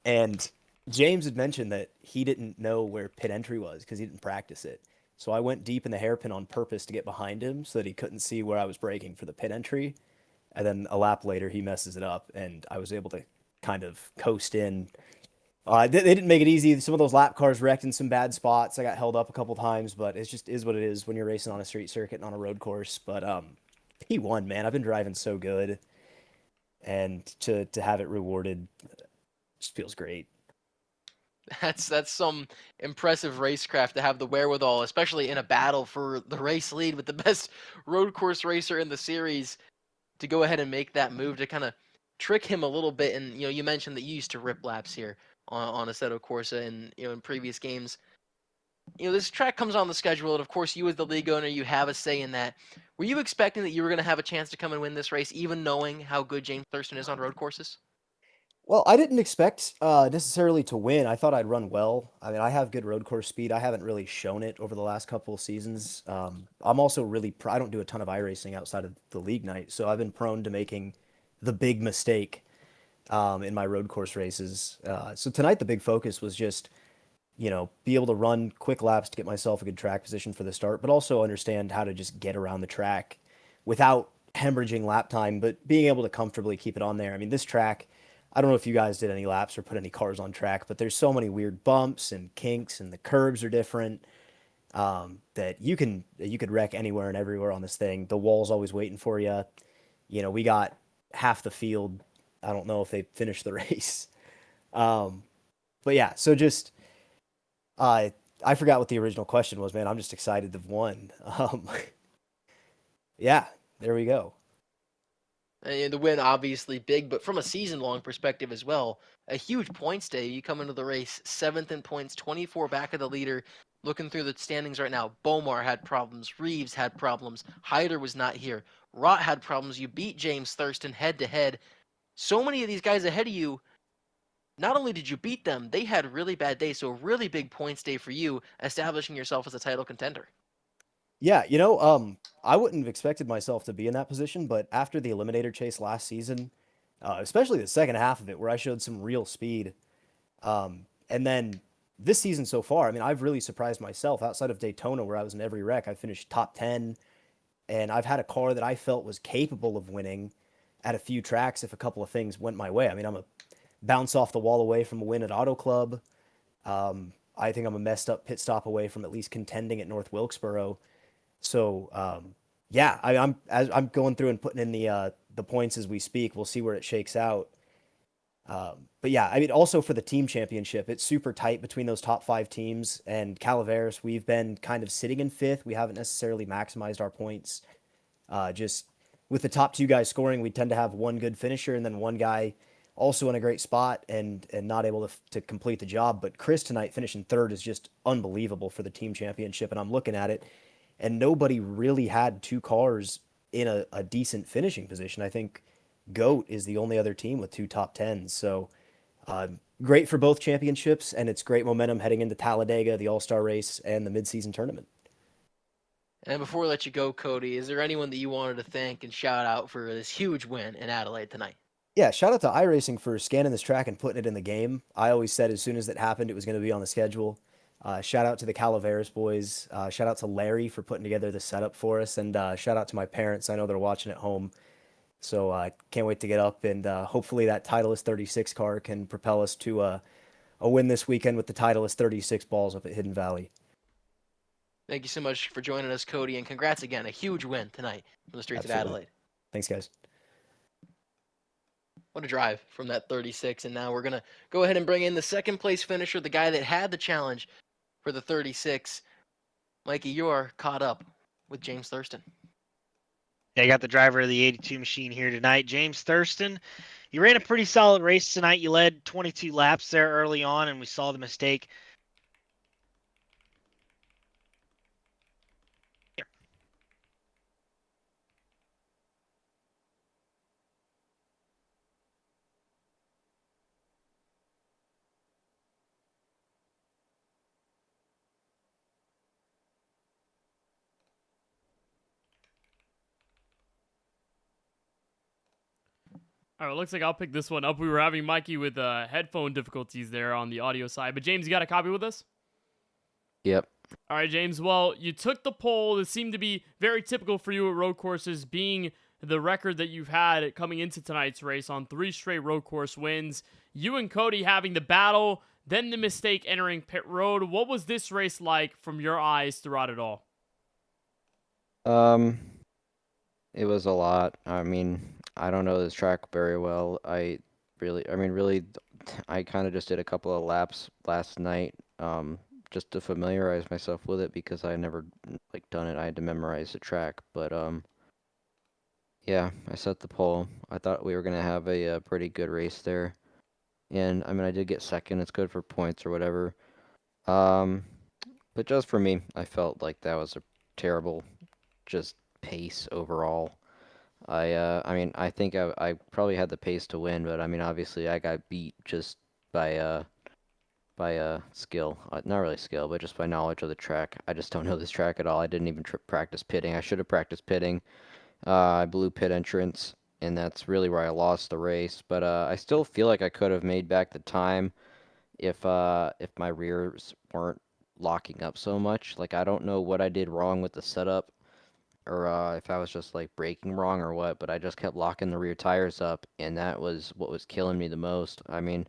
And James had mentioned that he didn't know where pit entry was because he didn't practice it. So I went deep in the hairpin on purpose to get behind him so that he couldn't see where I was braking for the pit entry. And then a lap later, he messes it up, and I was able to kind of coast in They didn't make it easy. Some of those lap cars wrecked in some bad spots. I got held up a couple times, but it's just is what it is when you're racing on a street circuit and on a road course. But P1, man, I've been driving so good, and to have it rewarded just feels great. That's some impressive racecraft to have the wherewithal, especially in a battle for the race lead with the best road course racer in the series, to go ahead and make that move to kind of trick him a little bit. And you mentioned that you used to rip laps here on Assetto Corsa and in previous games. This track comes on the schedule, and of course, you as the league owner, you have a say in that. Were you expecting that you were going to have a chance to come and win this race, even knowing how good James Thurston is on road courses? Well, I didn't expect necessarily to win. I thought I'd run well. I mean, I have good road course speed. I haven't really shown it over the last couple of seasons. I'm also really I don't do a ton of iRacing outside of the league night, so I've been prone to making the big mistake in my road course races. So tonight the big focus was just be able to run quick laps to get myself a good track position for the start, but also understand how to just get around the track without hemorrhaging lap time, but being able to comfortably keep it on there. I mean, this track, I don't know if you guys did any laps or put any cars on track, but there's so many weird bumps and kinks, and the curbs are different, that you could wreck anywhere and everywhere on this thing. The wall's always waiting for you. We got half the field. I don't know if they finished the race. But yeah, so just I forgot what the original question was, man. I'm just excited to have won. Yeah, there we go. And the win, obviously big, but from a season-long perspective as well, a huge points day. You come into the race 7th in points, 24 back of the leader. Looking through the standings right now, Bomar had problems, Reeves had problems, Hyder was not here, Rott had problems. You beat James Thurston head-to-head. So many of these guys ahead of you, not only did you beat them, they had really bad days, so a really big points day for you, establishing yourself as a title contender. Yeah, I wouldn't have expected myself to be in that position, but after the Eliminator chase last season, especially the second half of it, where I showed some real speed, and then this season so far, I mean, I've really surprised myself. Outside of Daytona, where I was in every wreck, I finished top 10, and I've had a car that I felt was capable of winning at a few tracks if a couple of things went my way. I mean, I'm a bounce off the wall away from a win at Auto Club. I think I'm a messed up pit stop away from at least contending at North Wilkesboro. So yeah, I'm going through and putting in the points as we speak. We'll see where it shakes out. But yeah, I mean, also for the team championship, it's super tight between those top 5 teams. And Calaveras, we've been kind of sitting in 5th. We haven't necessarily maximized our points. Just with the top 2 guys scoring, we tend to have one good finisher and then one guy also in a great spot and not able to complete the job. But Chris tonight finishing 3rd is just unbelievable for the team championship. And I'm looking at it, and nobody really had 2 cars in a decent finishing position. I think GOAT is the only other team with 2 top 10s. So great for both championships, and it's great momentum heading into Talladega, the All-Star race, and the mid-season tournament. And before we let you go, Cody, is there anyone that you wanted to thank and shout out for this huge win in Adelaide tonight? Yeah, shout out to iRacing for scanning this track and putting it in the game. I always said as soon as it happened, it was going to be on the schedule. Shout out to the Calaveras boys. Shout out to Larry for putting together the setup for us. And shout out to my parents. I know they're watching at home. So I can't wait to get up. And hopefully that Titleist 36 car can propel us to a win this weekend with the Titleist 36 balls up at Hidden Valley. Thank you so much for joining us, Cody. And congrats again. A huge win tonight from the streets Absolutely. of Adelaide. Thanks, guys. What a drive from that 36. And now we're going to go ahead and bring in the second place finisher, the guy that had the challenge for the 36. Mikey, you are caught up with James Thurston. Yeah, I got the driver of the 82 machine here tonight, James Thurston. You ran a pretty solid race tonight. You led 22 laps there early on, and we saw the mistake. All right, looks like I'll pick this one up. We were having Mikey with headphone difficulties there on the audio side. But James, you got a copy with us? Yep. All right, James. Well, you took the pole. This seemed to be very typical for you at road courses, being the record that you've had coming into tonight's race on 3 straight road course wins. You and Cody having the battle then the mistake entering pit road. What was this race like from your eyes throughout it all? It was a lot. I mean, I don't know this track very well. Really, I kind of just did a couple of laps last night, just to familiarize myself with it because I never like done it. I had to memorize the track, but yeah, I set the pole. I thought we were gonna have a pretty good race there, and I mean, I did get second. It's good for points or whatever. Um, but just for me, I felt like that was a terrible just pace overall. I mean, I think I probably had the pace to win, but I mean, obviously, I got beat just by skill, not really skill, but just by knowledge of the track. I just don't know this track at all. I didn't even practice pitting. I should have practiced pitting. I blew pit entrance, and that's really where I lost the race. But I still feel like I could have made back the time if my rears weren't locking up so much. Like I don't know what I did wrong with the setup, or if I was just like braking wrong or what, but I just kept locking the rear tires up, and that was what was killing me the most. I mean,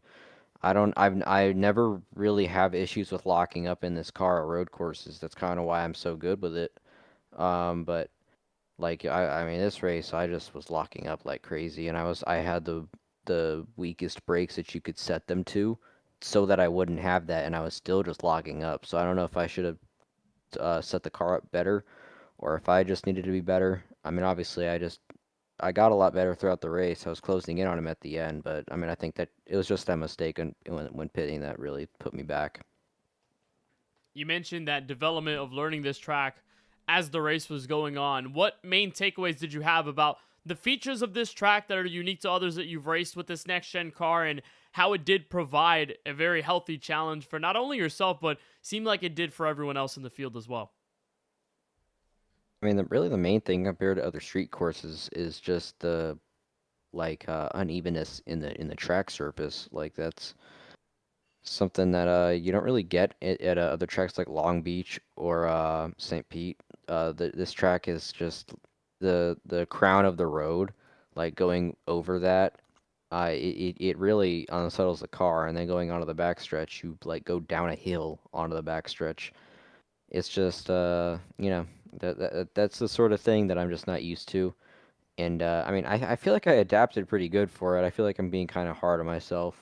I never really have issues with locking up in this car at road courses. That's kind of why I'm so good with it. But like I mean, this race I just was locking up like crazy, and I had the weakest brakes that you could set them to, so that I wouldn't have that, and I was still just locking up. So I don't know if I should have set the car up better, or if I just needed to be better. I mean, obviously, I got a lot better throughout the race. I was closing in on him at the end, but I mean, I think that it was just that mistake when pitting that really put me back. You mentioned that development of learning this track as the race was going on. What main takeaways did you have about the features of this track that are unique to others that you've raced with this next-gen car, and how it did provide a very healthy challenge for not only yourself, but seemed like it did for everyone else in the field as well? I mean, really the main thing compared to other street courses is just the like unevenness in the track surface. Like that's something that you don't really get at other tracks like Long Beach or St. Pete. This track is just the crown of the road, like going over that. It really unsettles the car, and then going onto the backstretch, you like go down a hill onto the backstretch. It's just you know, that's the sort of thing that I'm just not used to. And I mean, I feel like I adapted pretty good for it. I feel like I'm being kind of hard on myself.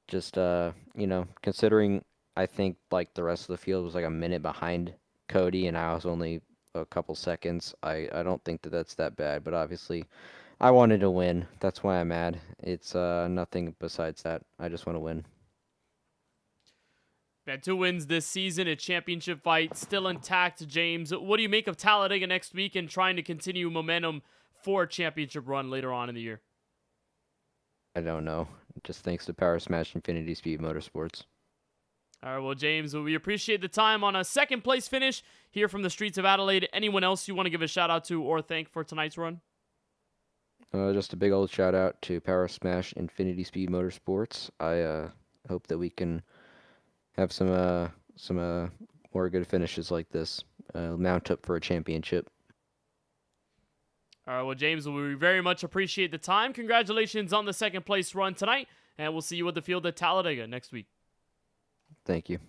Just you know, considering I think like the rest of the field was like a minute behind Cody, and I was only a couple seconds. I don't think that that's that bad, but obviously I wanted to win. That's why I'm mad. It's nothing besides that. I just want to win. Had 2 wins this season, a championship fight still intact. James, what do you make of Talladega next week and trying to continue momentum for a championship run later on in the year? I don't know. Just thanks to Power Smash Infinity Speed Motorsports. All right, well, James, we appreciate the time on a second place finish here from the streets of Adelaide. Anyone else you want to give a shout out to or thank for tonight's run? Just a big old shout out to Power Smash Infinity Speed Motorsports. I hope that we can have some more good finishes like this. Mount up for a championship. All right, well, James, we very much appreciate the time. Congratulations on the second place run tonight, and we'll see you at the field at Talladega next week. Thank you.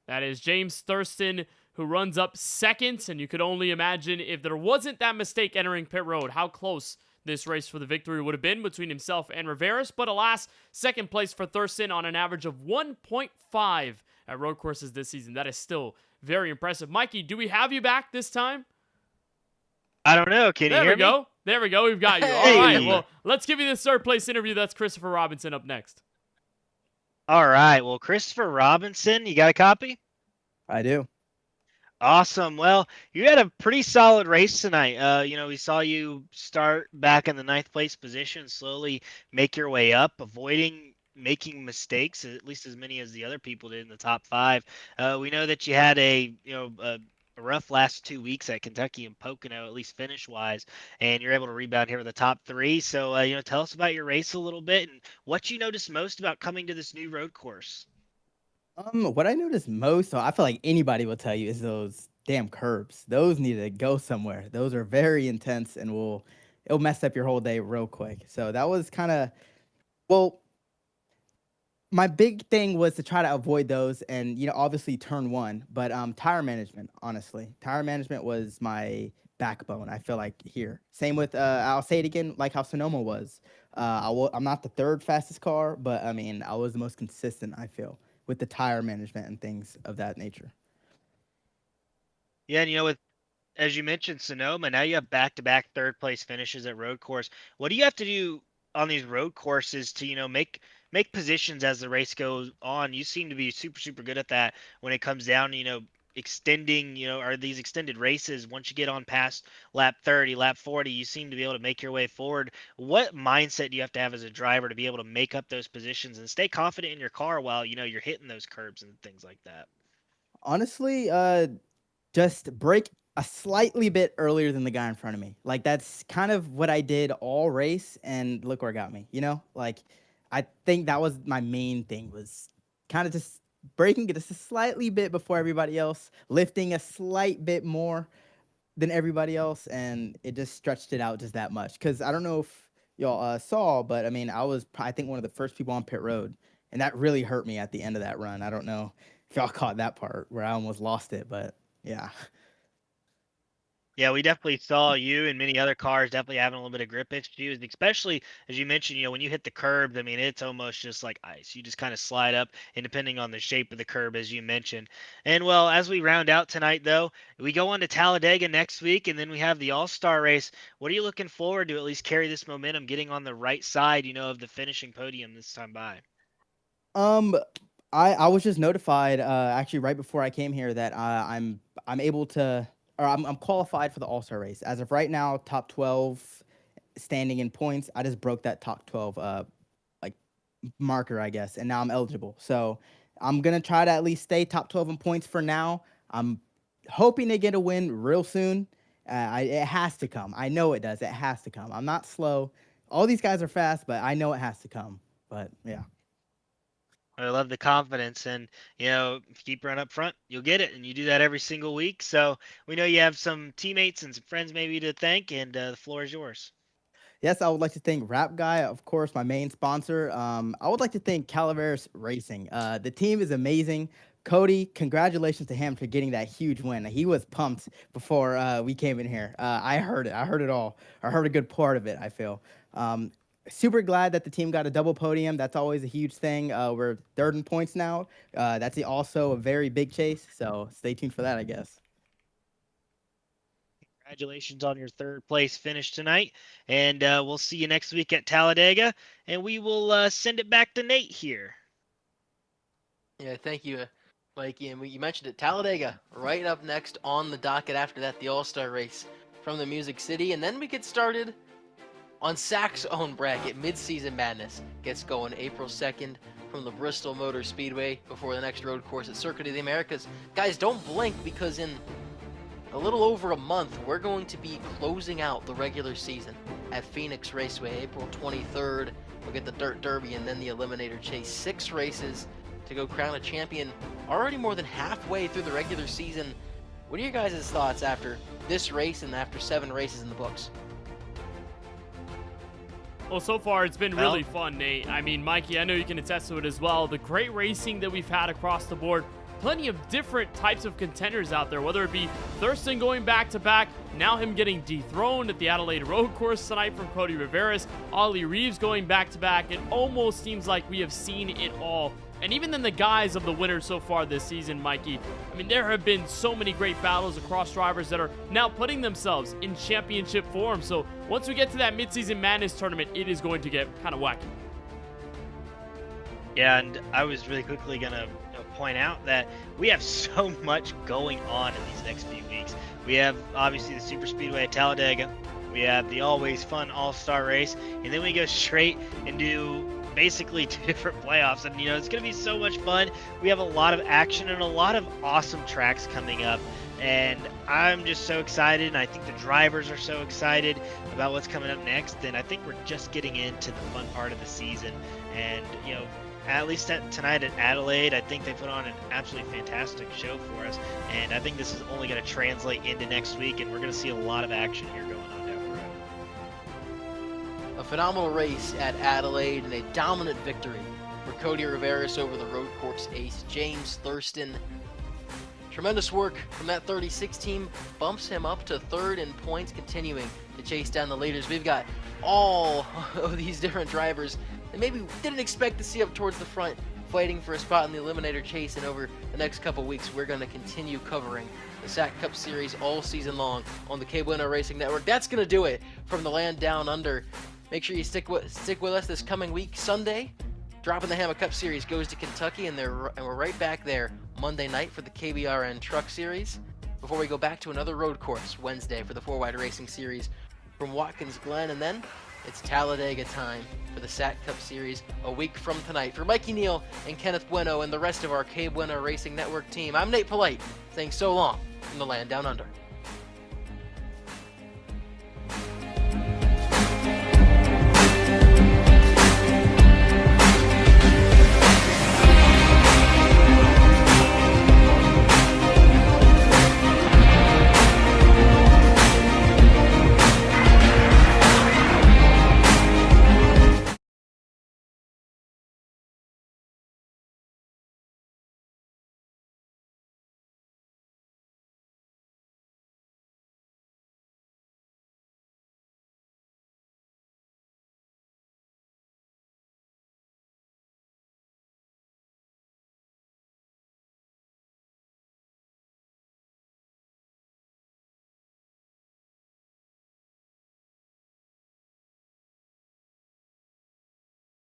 That is James Thurston, who runs up second, and you could only imagine if there wasn't that mistake entering pit road, how close this race for the victory would have been between himself and Riveras. But alas, second place for Thurston on an average of 1.5 at road courses this season. That is still very impressive. Mikey, do we have you back this time? I don't know. Can you hear me? Go. There we go. We've got you. Hey. All right. Well, let's give you this third place interview. That's Christopher Robinson up next. All right. Well, Christopher Robinson, you got a copy? I do. Awesome. Well, you had a pretty solid race tonight. You know, we saw you start back in the 9th place position, slowly make your way up, avoiding making mistakes, at least as many as the other people did in the top 5. We know that you had a rough last 2 weeks at Kentucky and Pocono, at least finish wise, and you're able to rebound here with the top 3. So, tell us about your race a little bit and what you noticed most about coming to this new road course. What I noticed most, so I feel like anybody will tell you, is those damn curbs. Those need to go somewhere. Those are very intense and it'll mess up your whole day real quick. So that was kind of, well, My big thing was to try to avoid those and, obviously turn one, but tire management, honestly. Tire management was my backbone, I feel like here. Same with I'll say it again, like how Sonoma was. I'm not the third fastest car, but I mean, I was the most consistent, I feel, with the tire management and things of that nature. Yeah, and with as you mentioned Sonoma, now you have back-to-back third place finishes at road course. What do you have to do on these road courses to, make positions as the race goes on? You seem to be super, super good at that when it comes down, to, extending, or these extended races. Once you get on past lap 30, lap 40, you seem to be able to make your way forward. What mindset do you have to have as a driver to be able to make up those positions and stay confident in your car while, you're hitting those curbs and things like that? Honestly, just break a slightly bit earlier than the guy in front of me. Like that's kind of what I did all race, and look where it got me. Like I think that was my main thing was kind of just breaking it just a slightly bit before everybody else, lifting a slight bit more than everybody else, and it just stretched it out just that much. Because I don't know if y'all saw, but I mean, I think one of the first people on pit road, and that really hurt me at the end of that run. I don't know if y'all caught that part where I almost lost it, but yeah. Yeah, we definitely saw you and many other cars definitely having a little bit of grip issues, especially as you mentioned, when you hit the curbs, I mean, it's almost just like ice. You just kind of slide up, and depending on the shape of the curb, as you mentioned. And well, as we round out tonight, though, we go on to Talladega next week, and then we have the All-Star race. What are you looking forward to at least carry this momentum, getting on the right side, of the finishing podium this time by? Um, I was just notified actually right before I came here that I'm able to, or I'm qualified for the All-Star race. As of right now, top 12 standing in points. I just broke that top 12 like marker, I guess, and now I'm eligible. So I'm gonna try to at least stay top 12 in points for now. I'm hoping to get a win real soon. It has to come. I know it does. It has to come. I'm not slow. All these guys are fast, but I know it has to come. But yeah. I love the confidence, and if you keep running up front, you'll get it, and you do that every single week. So we know you have some teammates and some friends maybe to thank, and the floor is yours. Yes, I would like to thank Rap Guy, of course, my main sponsor. I would like to thank Calaveras Racing. The team is amazing. Cody, congratulations to him for getting that huge win. He was pumped before we came in here. I heard it. I heard it all. I heard a good part of it, I feel. Super glad that the team got a double podium. That's always a huge thing. We're third in points now. That's also a very big chase. So stay tuned for that, I guess. Congratulations on your third place finish tonight, and we'll see you next week at Talladega, and we will send it back to Nate here. Yeah, thank you, Mikey. And you mentioned it, Talladega, right up next on the docket after that, the All-Star race from the Music City. And then we get started on SAAC's own bracket. Mid-Season Madness gets going April 2nd from the Bristol Motor Speedway before the next road course at Circuit of the Americas. Guys, don't blink, because in a little over a month, we're going to be closing out the regular season at Phoenix Raceway. April 23rd, we'll get the Dirt Derby and then the Eliminator Chase. 6 races to go crown a champion, already more than halfway through the regular season. What are your guys' thoughts after this race and after 7 races in the books? Well, so far it's been really fun, Nate. I mean, Mikey, I know you can attest to it as well. The great racing that we've had across the board. Plenty of different types of contenders out there, whether it be Thurston going back-to-back, now him getting dethroned at the Adelaide road course tonight from Cody Riveras, Ollie Reeves going back-to-back. It almost seems like we have seen it all. And even in the guise of the winners so far this season, Mikey, I mean, there have been so many great battles across drivers that are now putting themselves in championship form. So once we get to that Mid-Season Madness tournament, it is going to get kind of wacky. Yeah, and I was really quickly going to point out that we have so much going on in these next few weeks. We have obviously the Super Speedway at Talladega. We have the always fun All-Star race, and then we go straight and do basically 2 different playoffs, and it's going to be so much fun. We have a lot of action and a lot of awesome tracks coming up, and I'm just so excited, and I think the drivers are so excited about what's coming up next, and I think we're just getting into the fun part of the season. And at least tonight at Adelaide, I think they put on an absolutely fantastic show for us, and I think this is only going to translate into next week, and we're going to see a lot of action here going on down the road. A phenomenal race at Adelaide and a dominant victory for Cody Riveras over the road course ace, James Thurston. Tremendous work from that 36 team, bumps him up to third in points, continuing to chase down the leaders. We've got all of these different drivers that maybe didn't expect to see up towards the front, fighting for a spot in the Eliminator chase, and over the next couple weeks, we're going to continue covering the SAAC Cup Series all season long on the K Bueno Racing Network. That's going to do it from the land down under. Make sure you stick with us this coming week. Sunday, Dropping the Hammer Cup Series goes to Kentucky, and we're right back there Monday night for the KBRN Truck Series, before we go back to another road course Wednesday for the 4-Wide Racing Series from Watkins Glen, and then it's Talladega time for the SAAC Cup Series a week from tonight. For Mikey Neal and Kenneth Bueno and the rest of our K Bueno Racing Network team, I'm Nate Polite, saying so long from the land down under.